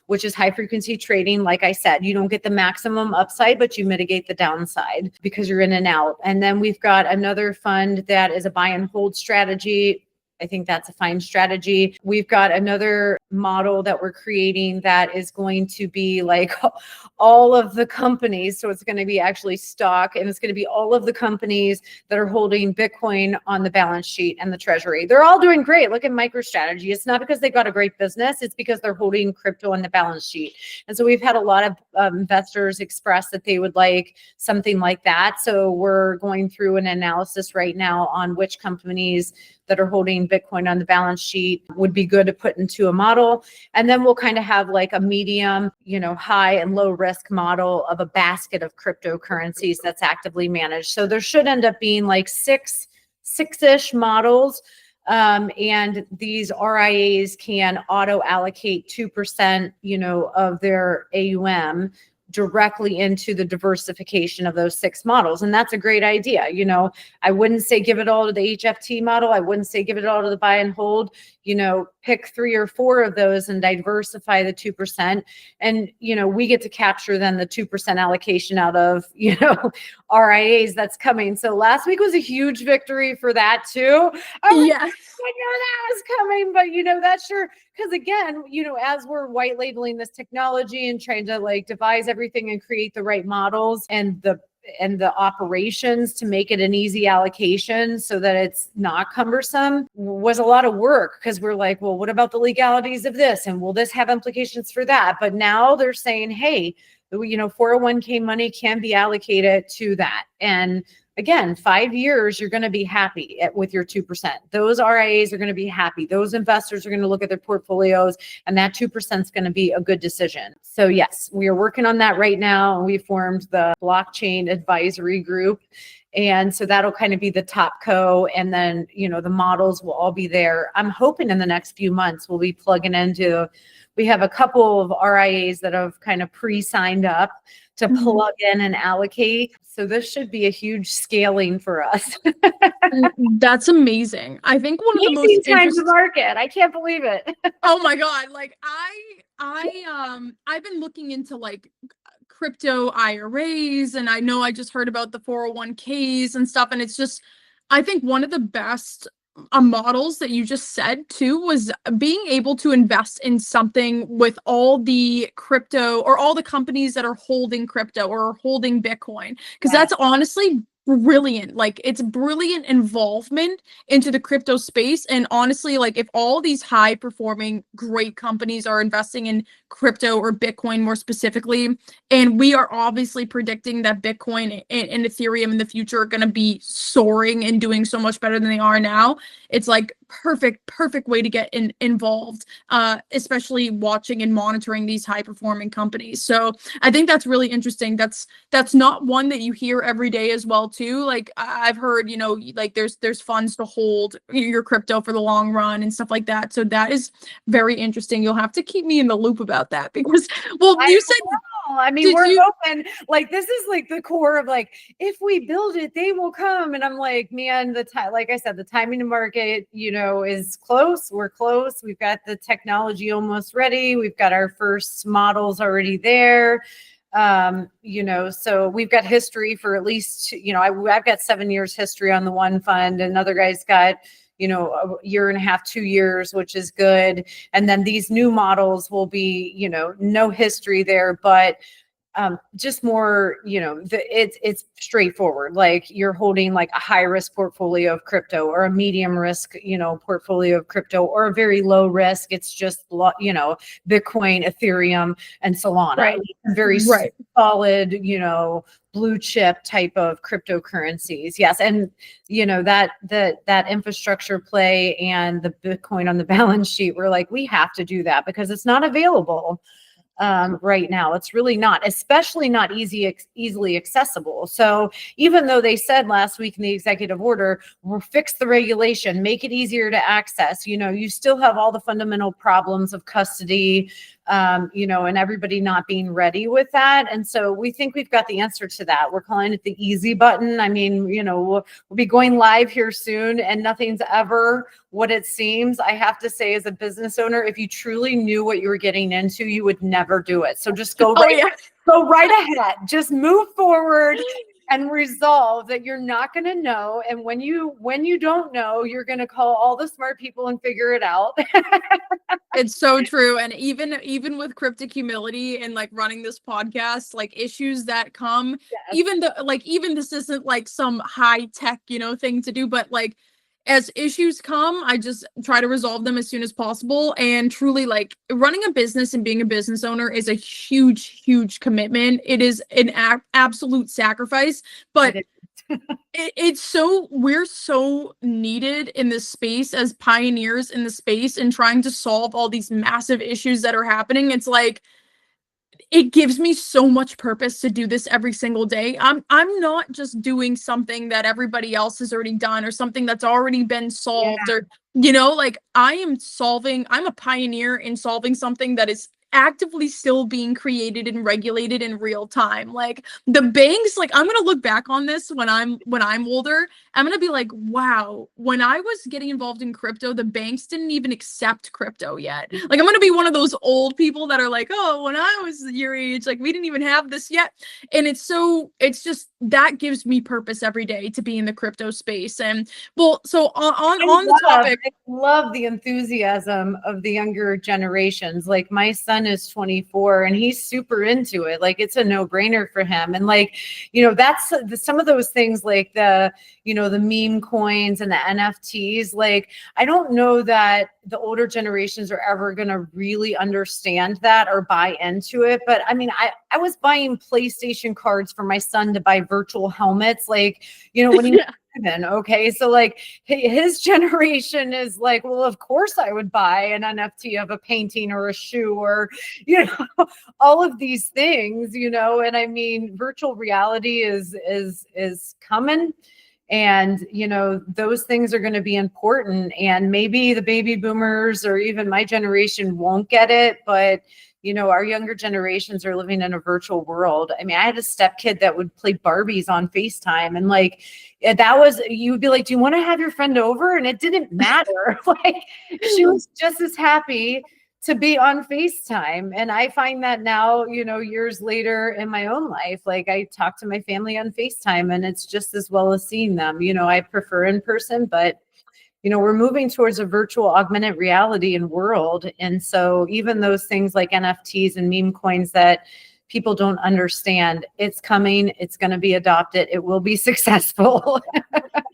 which is high frequency trading. Like I said, you don't get the maximum upside, but you mitigate the downside because you're in and out. And then we've got another fund that is a buy and hold strategy. I think that's a fine strategy. We've got another model that we're creating that is going to be like all of the companies. So it's going to be actually stock, and it's going to be all of the companies that are holding Bitcoin on the balance sheet and the treasury. They're all doing great. Look at MicroStrategy. It's not because they've got a great business. It's because they're holding crypto on the balance sheet. And so we've had a lot of investors express that they would like something like that. So we're going through an analysis right now on which companies that are holding Bitcoin on the balance sheet would be good to put into a model. And then we'll kind of have like a medium, you know, high and low risk model of a basket of cryptocurrencies that's actively managed. So there should end up being like six-ish models. And these RIAs can auto allocate 2%, you know, of their AUM directly into the diversification of those 6 models. And that's a great idea. You know, I wouldn't say give it all to the HFT model. I wouldn't say give it all to the buy and hold. You know, pick 3 or 4 of those and diversify the 2%. And, you know, we get to capture then the 2% allocation out of, you know, RIAs that's coming. So last week was a huge victory for that too. I know that was coming, but you know, that's sure. Because again, you know, as we're white labeling this technology and trying to like devise everything and create the right models and the operations to make it an easy allocation so that it's not cumbersome was a lot of work, because we're like, well, what about the legalities of this? And will this have implications for that? But now they're saying, hey, you know, 401k money can be allocated to that. And again, 5 years, you're going to be happy with your 2%. Those RIAs are going to be happy. Those investors are going to look at their portfolios, and that 2% is going to be a good decision. So yes, we are working on that right now. We formed the blockchain advisory group. And so that'll kind of be the top co. And then, you know, the models will all be there. I'm hoping in the next few months, we'll be plugging into, we have a couple of RIAs that have kind of pre-signed up to plug in and allocate. So this should be a huge scaling for us. That's amazing. I think one of the most time to market. I can't believe it. Oh my God. Like I've been looking into like crypto IRAs, and I know I just heard about the 401ks and stuff. And it's just, I think one of the best models that you just said too was being able to invest in something with all the crypto or all the companies that are holding crypto or holding Bitcoin, because Yeah. that's honestly brilliant. Like it's brilliant involvement into the crypto space. And honestly, like if all these high performing great companies are investing in crypto or Bitcoin more specifically, and we are obviously predicting that Bitcoin and Ethereum in the future are going to be soaring and doing so much better than they are now. It's like perfect way to get involved, especially watching and monitoring these high performing companies. So I think that's really interesting. That's not one that you hear every day as well too. Like I've heard, you know, like there's funds to hold your crypto for the long run and stuff like that. So that is very interesting. You'll have to keep me in the loop about that because, well, I you said, know. I mean, did we're you? hoping like this is like the core of like if we build it, they will come. And I'm like, man, the time, like I said, the timing to market, you know, is close. We're close. We've got the technology almost ready. We've got our first models already there. You know, so we've got history for at least, you know, I've got 7 years history on the one fund. Another guy's got, you know, a year and a half, 2 years, which is good. And then these new models will be, you know, no history there, but just more, you know, it's straightforward. Like you're holding like a high risk portfolio of crypto or a medium risk, you know, portfolio of crypto or a very low risk. It's just, you know, Bitcoin, Ethereum, and Solana. Right. Very Right. solid, you know, blue chip type of cryptocurrencies. Yes. And, you know, that infrastructure play and the Bitcoin on the balance sheet, we're like, we have to do that because it's not available right now. It's really not, especially not easily accessible. So even though they said last week in the executive order, we'll fix the regulation, make it easier to access, you know, you still have all the fundamental problems of custody, you know, and everybody not being ready with that. And so we think we've got the answer to that. We're calling it the easy button. I mean, you know, we'll be going live here soon and nothing's ever what it seems. I have to say, as a business owner, if you truly knew what you were getting into, you would never do it. So just go go right ahead. Just move forward and resolve that you're not going to know. And when you don't know, you're going to call all the smart people and figure it out. It's so true. And even with cryptic humility and like running this podcast, like issues that come, Yes. even this isn't like some high tech, you know, thing to do, but like as issues come, I just try to resolve them as soon as possible. And truly, like running a business and being a business owner is a huge commitment. It is an absolute sacrifice, but we're so needed in this space as pioneers in the space and trying to solve all these massive issues that are happening. It's like it gives me so much purpose to do this every single day. I'm not just doing something that everybody else has already done or something that's already been solved, or you know, like I'm a pioneer in solving something that is actively still being created and regulated in real time. Like the banks, like I'm gonna look back on this when I'm older. I'm gonna be like, wow, when I was getting involved in crypto, the banks didn't even accept crypto yet. Like I'm gonna be one of those old people that are like, oh, when I was your age, like we didn't even have this yet. And it's just that gives me purpose every day to be in the crypto space. And well, so on the topic, I love the enthusiasm of the younger generations. Like my son is 24 and he's super into it. Like it's a no-brainer for him. And like, you know, that's some of those things like the, you know, the meme coins and the NFTs. Like, I don't know that the older generations are ever going to really understand that or buy into it. But I mean, I was buying PlayStation cards for my son to buy virtual helmets. Like, you know, when he then okay, so like his generation is like, well, of course I would buy an NFT of a painting or a shoe or, you know, all of these things, you know. And I mean, virtual reality is coming. And, you know, those things are going to be important. And maybe the baby boomers or even my generation won't get it, but you know, our younger generations are living in a virtual world. I mean, I had a stepkid that would play Barbies on FaceTime, and like that was, you would be like, do you want to have your friend over? And it didn't matter. Like she was just as happy to be on FaceTime. And I find that now, you know, years later in my own life, like I talk to my family on FaceTime and it's just as well as seeing them. You know, I prefer in person, but we're moving towards a virtual augmented reality and world. And so even those things like NFTs and meme coins that people don't understand, it's coming, it's going to be adopted, it will be successful.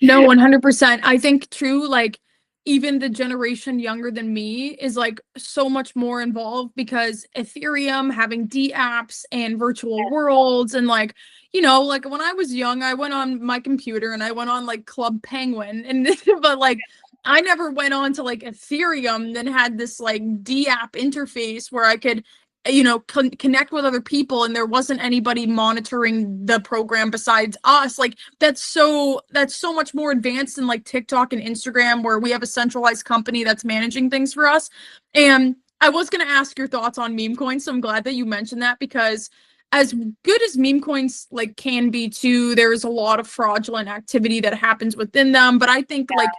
No, 100%. I think too, like even the generation younger than me is like so much more involved because Ethereum having D apps and virtual worlds and like, like when I was young, I went on my computer and I went on like Club Penguin and but like I never went on to like Ethereum then had this like D app interface where I could connect with other people and there wasn't anybody monitoring the program besides us. Like that's so much more advanced than like TikTok and Instagram where we have a centralized company that's managing things for us. And I was going to ask your thoughts on meme coins, so I'm glad that you mentioned that because as good as meme coins like can be too, there's a lot of fraudulent activity that happens within them, but I think like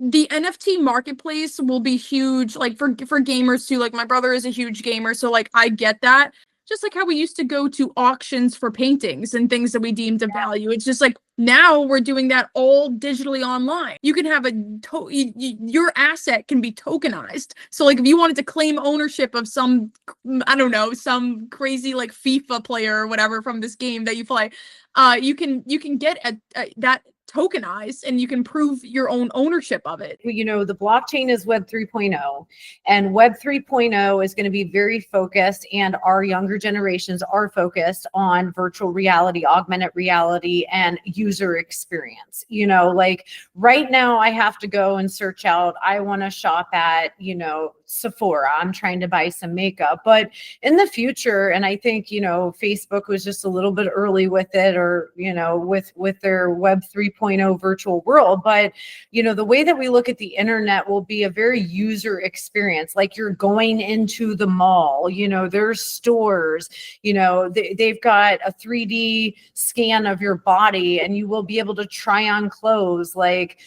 the NFT marketplace will be huge, like for gamers too. Like my brother is a huge gamer, so like I get that. Just like how we used to go to auctions for paintings and things that we deemed of value. It's just like now we're doing that all digitally online. You can have your asset can be tokenized. So like if you wanted to claim ownership of some, I don't know, some crazy like FIFA player or whatever from this game that you play, you can get that tokenized and you can prove your own ownership of it. The blockchain is Web 3.0 and Web 3.0 is going to be very focused, and our younger generations are focused on virtual reality, augmented reality, and user experience. Like right now I have to go and search out, I want to shop at, Sephora. I'm trying to buy some makeup, but in the future, and I think, Facebook was just a little bit early with it, or, with their Web 3.0 virtual world. But, the way that we look at the internet will be a very user experience. Like you're going into the mall, there's stores, they've got a 3D scan of your body and you will be able to try on clothes. Like,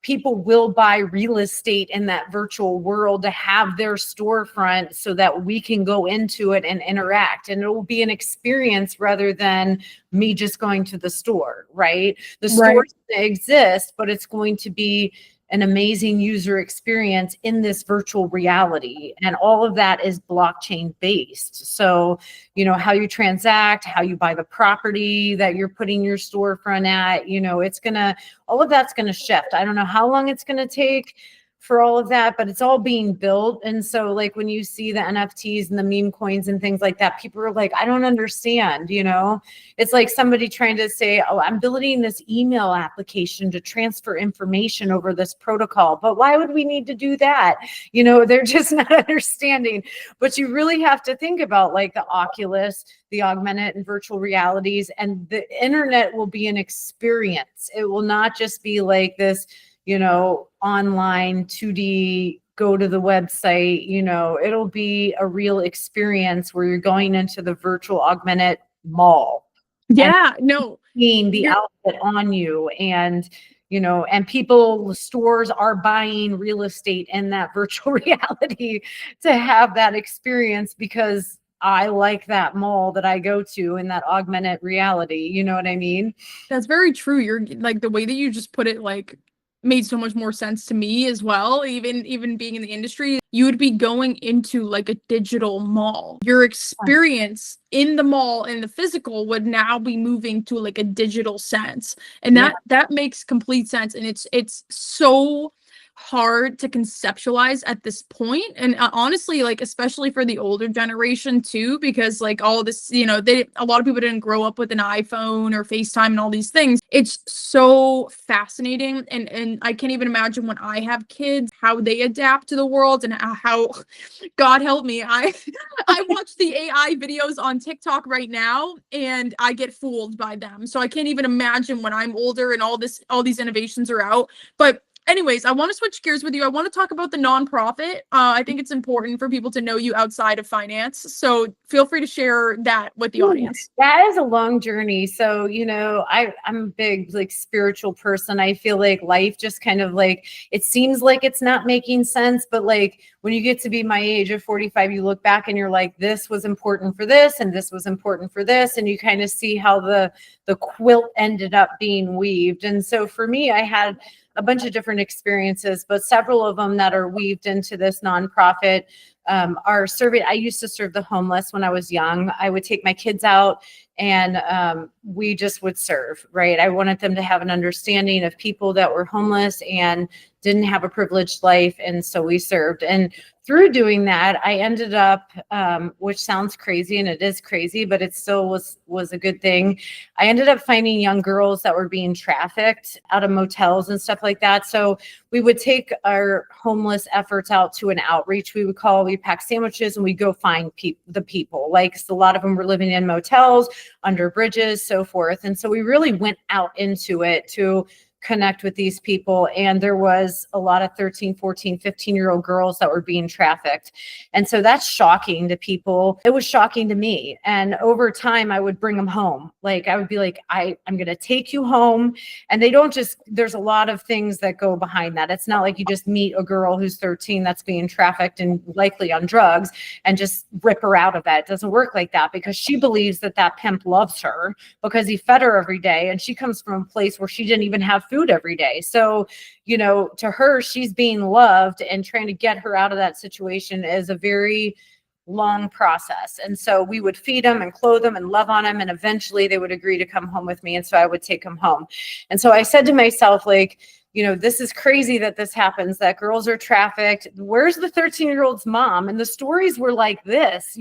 people will buy real estate in that virtual world to have their storefront so that we can go into it and interact. And it will be an experience rather than me just going to the store, right? The stores exist, but it's going to be an amazing user experience in this virtual reality. And all of that is blockchain based. So, how you transact, how you buy the property that you're putting your storefront at, all of that's going to shift. I don't know how long it's going to take for all of that, but it's all being built. And so like when you see the NFTs and the meme coins and things like that, people are like, I don't understand, it's like somebody trying to say, oh, I'm building this email application to transfer information over this protocol, but why would we need to do that? They're just not understanding. But you really have to think about like the Oculus, the augmented and virtual realities, and the internet will be an experience. It will not just be like this, online 2D, go to the website, it'll be a real experience where you're going into the virtual augmented mall. Yeah, no. Seeing the outfit on you and, stores are buying real estate in that virtual reality to have that experience because I like that mall that I go to in that augmented reality. You know what I mean? That's very true. You're like the way that you just put it, like made so much more sense to me as well. Even being in the industry, you would be going into like a digital mall. Your experience in the mall in the physical would now be moving to like a digital sense. And that makes complete sense. And it's so hard to conceptualize at this point. And honestly, like especially for the older generation too, because like all this, a lot of people didn't grow up with an iPhone or FaceTime and all these things. It's so fascinating, and I can't even imagine when I have kids how they adapt to the world and how God help me, I watch the AI videos on TikTok right now and I get fooled by them. So I can't even imagine when I'm older and all these innovations are out. But anyways, I want to switch gears with you. I want to talk about the nonprofit. I think it's important for people to know you outside of finance. So feel free to share that with the audience. That is a long journey. So, I'm a big like spiritual person. I feel like life just kind of like, it seems like it's not making sense, but like when you get to be my age of 45, you look back and you're like, this was important for this, and this was important for this. And you kind of see how the quilt ended up being weaved. And so for me, I had a bunch of different experiences, but several of them that are weaved into this nonprofit are serving. I used to serve the homeless when I was young. I would take my kids out and we just would serve, right? I wanted them to have an understanding of people that were homeless and didn't have a privileged life. And so we served. And through doing that, I ended up, which sounds crazy, and it is crazy, but it still was a good thing. I ended up finding young girls that were being trafficked out of motels and stuff like that. So we would take our homeless efforts out to an outreach. We pack sandwiches and we go find the people. Like, so a lot of them were living in motels, under bridges, so forth. And so we really went out into it to connect with these people. And there was a lot of 13, 14, 15-year-old girls that were being trafficked. And so that's shocking to people. It was shocking to me. And over time, I would bring them home. Like, I would be like, I'm going to take you home. And they don't just, there's a lot of things that go behind that. It's not like you just meet a girl who's 13 that's being trafficked and likely on drugs and just rip her out of that. It doesn't work like that, because she believes that that pimp loves her because he fed her every day. And she comes from a place where she didn't even have food every day. So, to her, she's being loved, and trying to get her out of that situation is a very long process. And so we would feed them and clothe them and love on them. And eventually they would agree to come home with me. And so I would take them home. And so I said to myself, like, this is crazy that this happens, that girls are trafficked. Where's the 13-year-old's mom? And the stories were like this,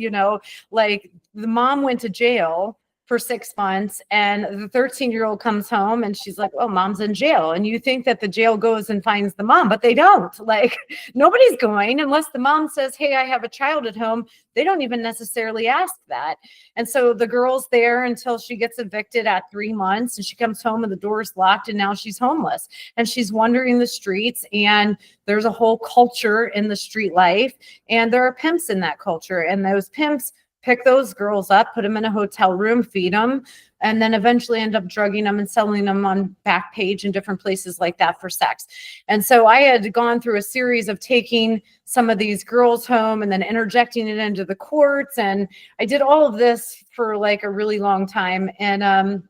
like the mom went to jail for 6 months, and the 13-year-old comes home and she's like, well, mom's in jail. And you think that the jail goes and finds the mom, but they don't. Like, nobody's going unless the mom says, hey, I have a child at home. They don't even necessarily ask that. And so the girl's there until she gets evicted at 3 months, and she comes home and the door's locked, and now she's homeless and she's wandering the streets. And there's a whole culture in the street life, and there are pimps in that culture, and those pimps pick those girls up, put them in a hotel room, feed them, and then eventually end up drugging them and selling them on Backpage and different places like that for sex. And so I had gone through a series of taking some of these girls home and then interjecting it into the courts. And I did all of this for like a really long time. And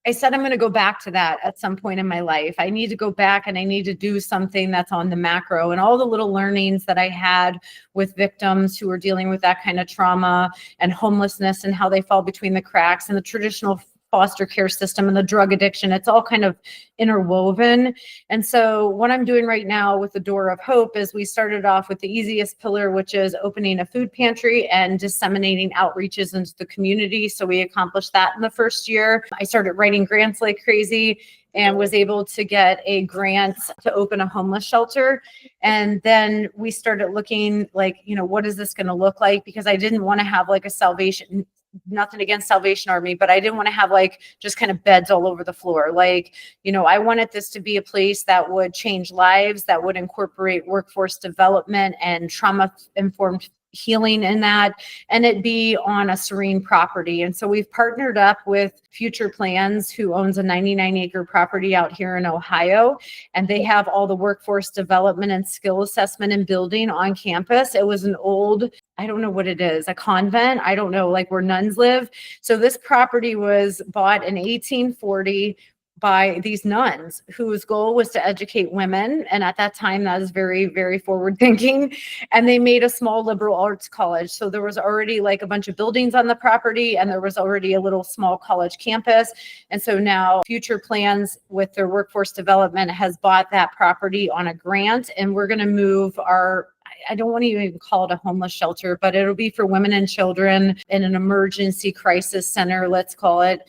I said, I'm going to go back to that at some point in my life. I need to go back and I need to do something that's on the macro, and all the little learnings that I had with victims who were dealing with that kind of trauma and homelessness and how they fall between the cracks and the traditional foster care system and the drug addiction. It's all kind of interwoven. And so what I'm doing right now with the Door of Hope is we started off with the easiest pillar, which is opening a food pantry and disseminating outreaches into the community. So we accomplished that in the first year. I started writing grants like crazy and was able to get a grant to open a homeless shelter. And then we started looking like, what is this going to look like? Because I didn't want to have like a Salvation, nothing against Salvation Army, but I didn't want to have like just kind of beds all over the floor. Like, I wanted this to be a place that would change lives, that would incorporate workforce development and trauma-informed healing in that, and it be on a serene property. And so we've partnered up with Future Plans, who owns a 99-acre property out here in Ohio, and they have all the workforce development and skill assessment and building on campus. It was an old, I don't know what it is, a convent, I don't know, like where nuns live. So this property was bought in 1840 by these nuns whose goal was to educate women. And at that time, that was very, very forward thinking. And they made a small liberal arts college. So there was already like a bunch of buildings on the property, and there was already a little small college campus. And so now Future Plans with their workforce development has bought that property on a grant. And we're going to move I don't want to even call it a homeless shelter, but it'll be for women and children in an emergency crisis center, let's call it,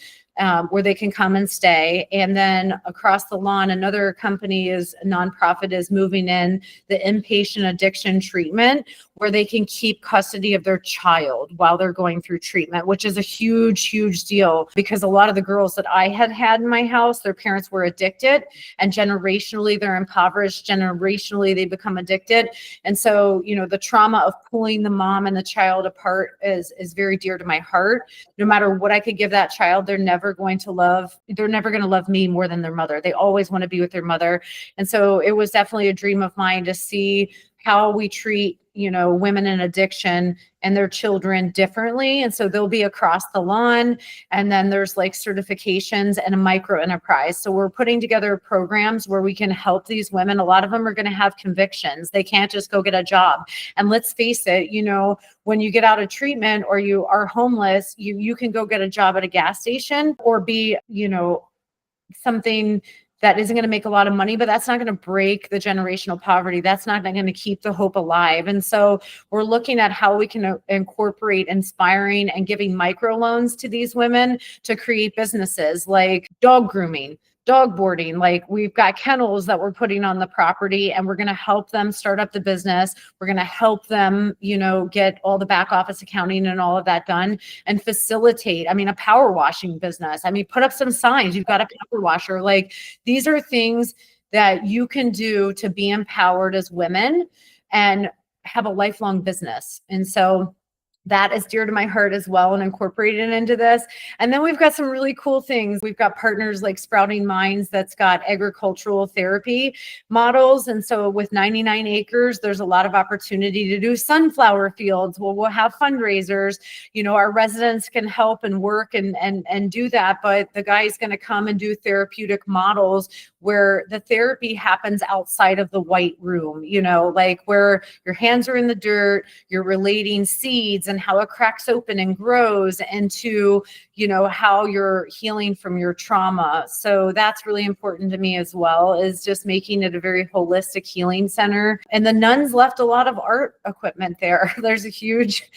where they can come and stay. And then across the lawn, another company a nonprofit is moving in the inpatient addiction treatment, where they can keep custody of their child while they're going through treatment, which is a huge, huge deal, because a lot of the girls that I had in my house, their parents were addicted, and generationally they're impoverished. Generationally, they become addicted. And so, the trauma of pulling the mom and the child apart is very dear to my heart. No matter what I could give that child, they're never going to love me more than their mother. They always want to be with their mother. And so it was definitely a dream of mine to see how we treat, women in addiction and their children differently. And so they'll be across the lawn. And then there's like certifications and a micro enterprise. So we're putting together programs where we can help these women. A lot of them are going to have convictions. They can't just go get a job. And let's face it, when you get out of treatment or you are homeless, you can go get a job at a gas station or be, something that isn't going to make a lot of money, but that's not going to break the generational poverty. That's not going to keep the hope alive. And so we're looking at how we can incorporate inspiring and giving microloans to these women to create businesses like dog grooming, dog boarding. Like we've got kennels that we're putting on the property, and we're going to help them start up the business. We're going to help them, get all the back office accounting and all of that done and facilitate. A power washing business. Put up some signs. You've got a power washer. Like these are things that you can do to be empowered as women and have a lifelong business. And so that is dear to my heart as well, and incorporated into this. And then we've got some really cool things. We've got partners like Sprouting Minds that's got agricultural therapy models. And so with 99 acres, there's a lot of opportunity to do sunflower fields. Well, we'll have fundraisers. Our residents can help and work and do that. But the guy is going to come and do therapeutic models where the therapy happens outside of the white room, like where your hands are in the dirt, you're relating seeds and how it cracks open and grows into, how you're healing from your trauma. So that's really important to me as well, is just making it a very holistic healing center. And the nuns left a lot of art equipment there. There's a huge,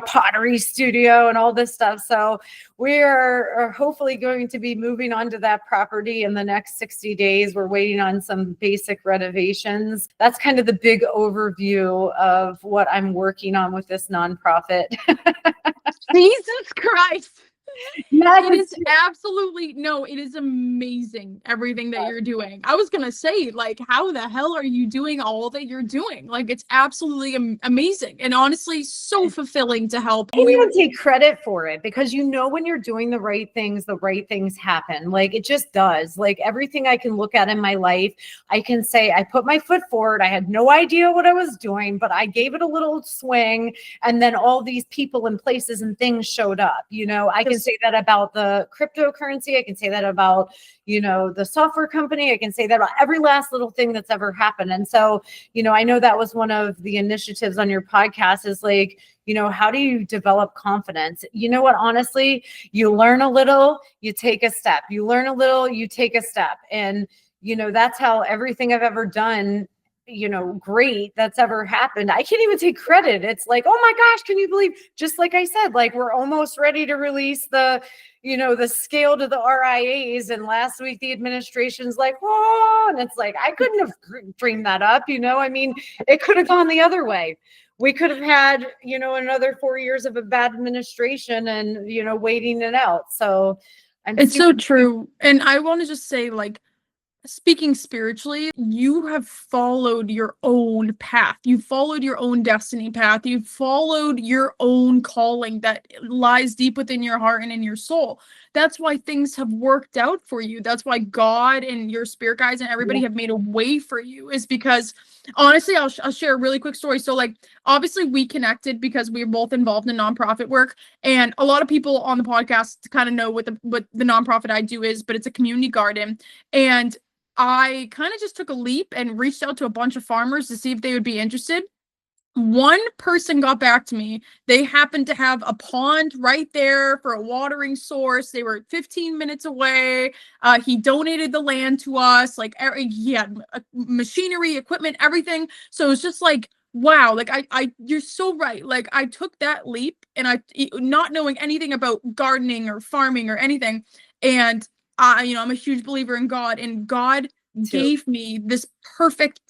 pottery studio and all this stuff. So we are hopefully going to be moving onto that property in the next 60 days. We're waiting on some basic renovations. That's kind of the big overview of what I'm working on with this nonprofit. Jesus Christ. Yes. It is it is amazing everything that you're doing. I was gonna say, like, how the hell are you doing all that you're doing? Like, it's absolutely amazing and honestly so fulfilling to help. I can't even take credit for it, because when you're doing the right things happen. Like it just does. Like everything I can look at in my life, I can say I put my foot forward. I had no idea what I was doing, but I gave it a little swing, and then all these people and places and things showed up. I can say that about the cryptocurrency. I can say that about, the software company. I can say that about every last little thing that's ever happened. And so, I know that was one of the initiatives on your podcast is like, how do you develop confidence? You know what, honestly, you learn a little, you take a step, you learn a little, you take a step. And, that's how everything I've ever done, great that's ever happened. I can't even take credit. It's like, oh my gosh, can you believe, just like I said, like we're almost ready to release the scale to the RIAs. And last week the administration's like, whoa. And it's like, I couldn't have dreamed that up. It could have gone the other way. We could have had, another 4 years of a bad administration and, waiting it out. So it's so true. And I want to just say, like, speaking spiritually, you have followed your own path. You followed your own destiny path. You followed your own calling that lies deep within your heart and in your soul. That's why things have worked out for you. That's why God and your spirit guides and everybody have made a way for you, is because honestly, I'll share a really quick story. So like, obviously we connected because we were both involved in nonprofit work, and a lot of people on the podcast kind of know what the nonprofit I do is, but it's a community garden. And I kind of just took a leap and reached out to a bunch of farmers to see if they would be interested. One person got back to me. They happened to have a pond right there for a watering source. They were 15 minutes away. He donated the land to us. Like he had machinery, equipment, everything. So it was just like, wow, like you're so right. Like I took that leap, and not knowing anything about gardening or farming or anything. And I'm a huge believer in God, and God gave me this perfect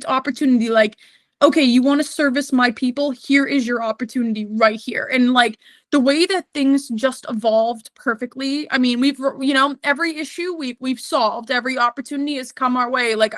opportunity. Like, okay, you want to service my people? Here is your opportunity right here. And like the way that things just evolved perfectly. We've, every issue we've solved, every opportunity has come our way. Like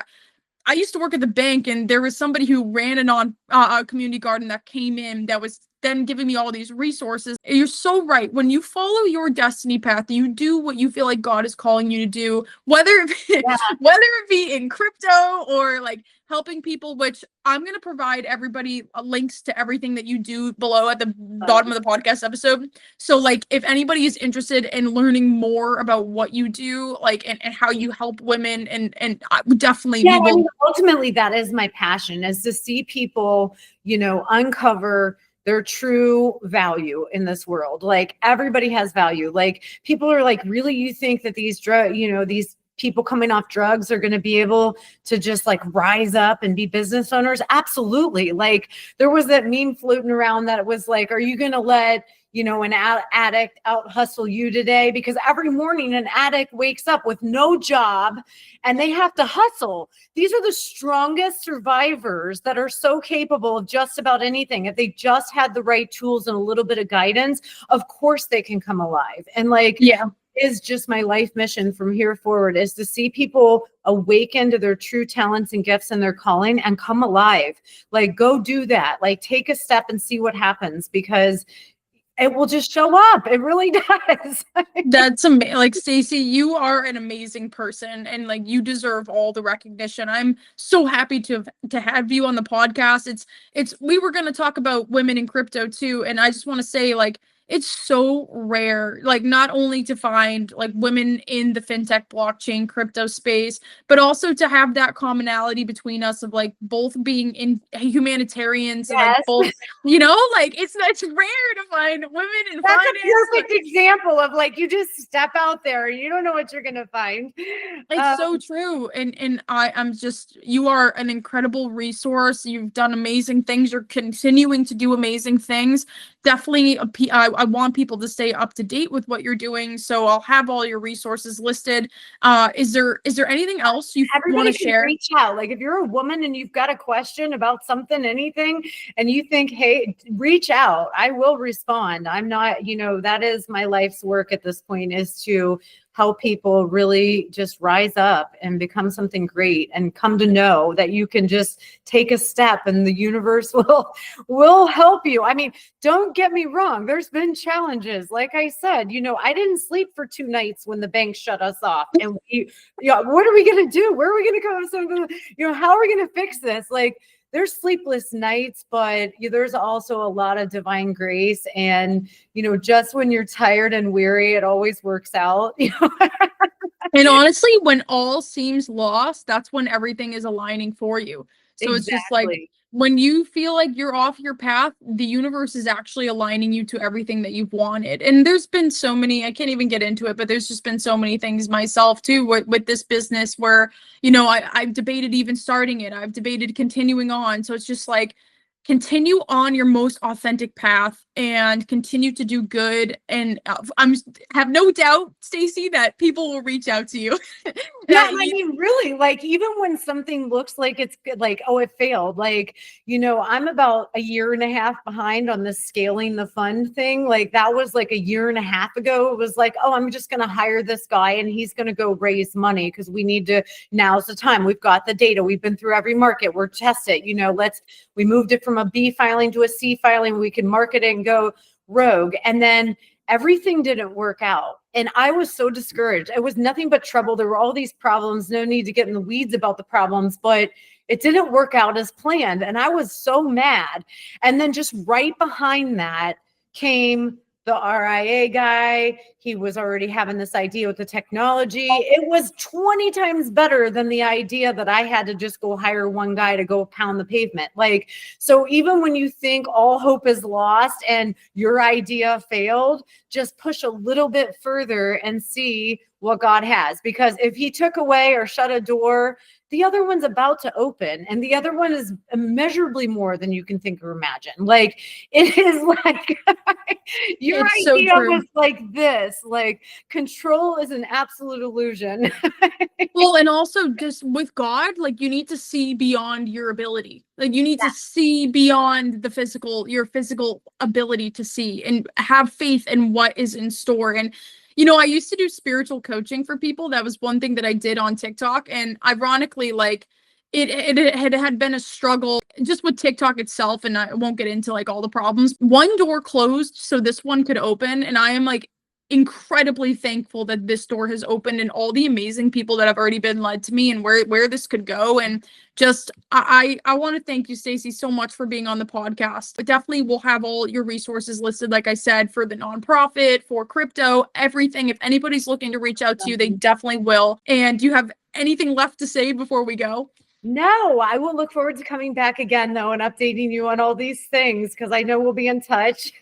I used to work at the bank, and there was somebody who ran a community garden that came in that was then giving me all these resources. You're so right. When you follow your destiny path, you do what you feel like God is calling you to do, whether it be, Yeah. whether it be in crypto or like helping people, which I'm going to provide everybody links to everything that you do below at the bottom of the podcast episode. So like if anybody is interested in learning more about what you do, like and how you help women and I would definitely Yeah, we will. I mean, ultimately that is my passion, is to see people, uncover their true value in this world. Like everybody has value. Like people are like, really, you think that these these people coming off drugs are going to be able to just like rise up and be business owners? Absolutely. Like there was that meme floating around that it was like, are you going to let an addict out hustle you today? Because every morning an addict wakes up with no job and they have to hustle. These are the strongest survivors that are so capable of just about anything. If they just had the right tools and a little bit of guidance, of course they can come alive. And like, Yeah. is just my life mission from here forward, is to see people awaken to their true talents and gifts and their calling and come alive. Like go do that. Like take a step and see what happens, because it will just show up. It really does. That's amazing. Like Stacey, you are an amazing person and like you deserve all the recognition. I'm so happy to have you on the podcast. It's we were going to talk about women in crypto too, and I just want to say like it's so rare, like not only to find like women in the fintech blockchain crypto space, but also to have that commonality between us of like both being in humanitarians and like Yes. both, like it's rare to find women in That's finance. a perfect example of like, you just step out there and you don't know what you're going to find. It's so true. And I'm just, you are an incredible resource. You've done amazing things. You're continuing to do amazing things. Definitely, I want people to stay up to date with what you're doing. So I'll have all your resources listed. Is there anything else you want to share? Reach out. Like if you're a woman and you've got a question about something, anything, and you think, hey, reach out. I will respond. I'm not, that is my life's work at this point, is to help people really just rise up and become something great and come to know that you can just take a step and the universe will help you. I mean, don't get me wrong. There's been challenges. Like I said, I didn't sleep for 2 nights when the bank shut us off. And what are we going to do? Where are we going to go? So, how are we going to fix this? Like, there's sleepless nights, but there's also a lot of divine grace. And, just when you're tired and weary, it always works out. And honestly, when all seems lost, that's when everything is aligning for you. So It's just like when you feel like you're off your path, the universe is actually aligning you to everything that you've wanted. And there's been so many, I can't even get into it, but there's just been so many things myself too with this business where, I've debated even starting it. I've debated continuing on. So it's just like, continue on your most authentic path and continue to do good. And have no doubt, Stacey, that people will reach out to you. Yeah, I mean, really, like even when something looks like it's good, like, oh, it failed. Like, I'm about a year and a half behind on the scaling the fund thing. Like that was like a year and a half ago. It was like, oh, I'm just going to hire this guy and he's going to go raise money because we need to, now's the time. We've got the data. We've been through every market. We're tested, we moved it from a B filing to a C filing. We can market it and go rogue. And then everything didn't work out. And I was so discouraged. It was nothing but trouble. There were all these problems, no need to get in the weeds about the problems, but it didn't work out as planned. And I was so mad. And then just right behind that came the RIA guy. He was already having this idea with the technology. It was 20 times better than the idea that I had to just go hire one guy to go pound the pavement. Like, so even when you think all hope is lost and your idea failed, just push a little bit further and see what God has. Because if he took away or shut a door, the other one's about to open, and the other one is immeasurably more than you can think or imagine. Like it is like your It's idea so true. was like this, like control is an absolute illusion. Well, and also just with God, like you need to see beyond your ability. Like you need to see beyond your physical ability to see and have faith in what is in store. And I used to do spiritual coaching for people. That was one thing that I did on TikTok. And ironically, like it had been a struggle just with TikTok itself, and I won't get into like all the problems. One door closed so this one could open, and I am like incredibly thankful that this door has opened and all the amazing people that have already been led to me and where this could go. And just I want to thank you, Stacey, so much for being on the podcast. Definitely we'll have all your resources listed, like I said, for the nonprofit, for crypto, everything. If anybody's looking to reach out to you, they definitely will. And do you have anything left to say before we go? No, I will look forward to coming back again, though, and updating you on all these things, because I know we'll be in touch.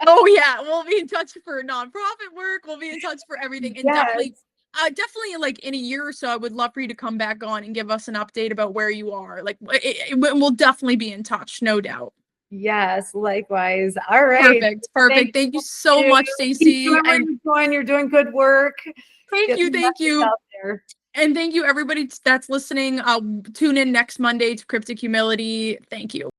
Oh yeah, we'll be in touch for nonprofit work. We'll be in touch for everything, and Yes. definitely like in a year or so, I would love for you to come back on and give us an update about where you are. Like we'll definitely be in touch, no doubt. Yes, likewise. All right. Perfect. Thank you so much, Stacey. And you're doing good work. Thank you. Out there. And thank you everybody that's listening. Tune in next Monday to Cryptic Humility. Thank you.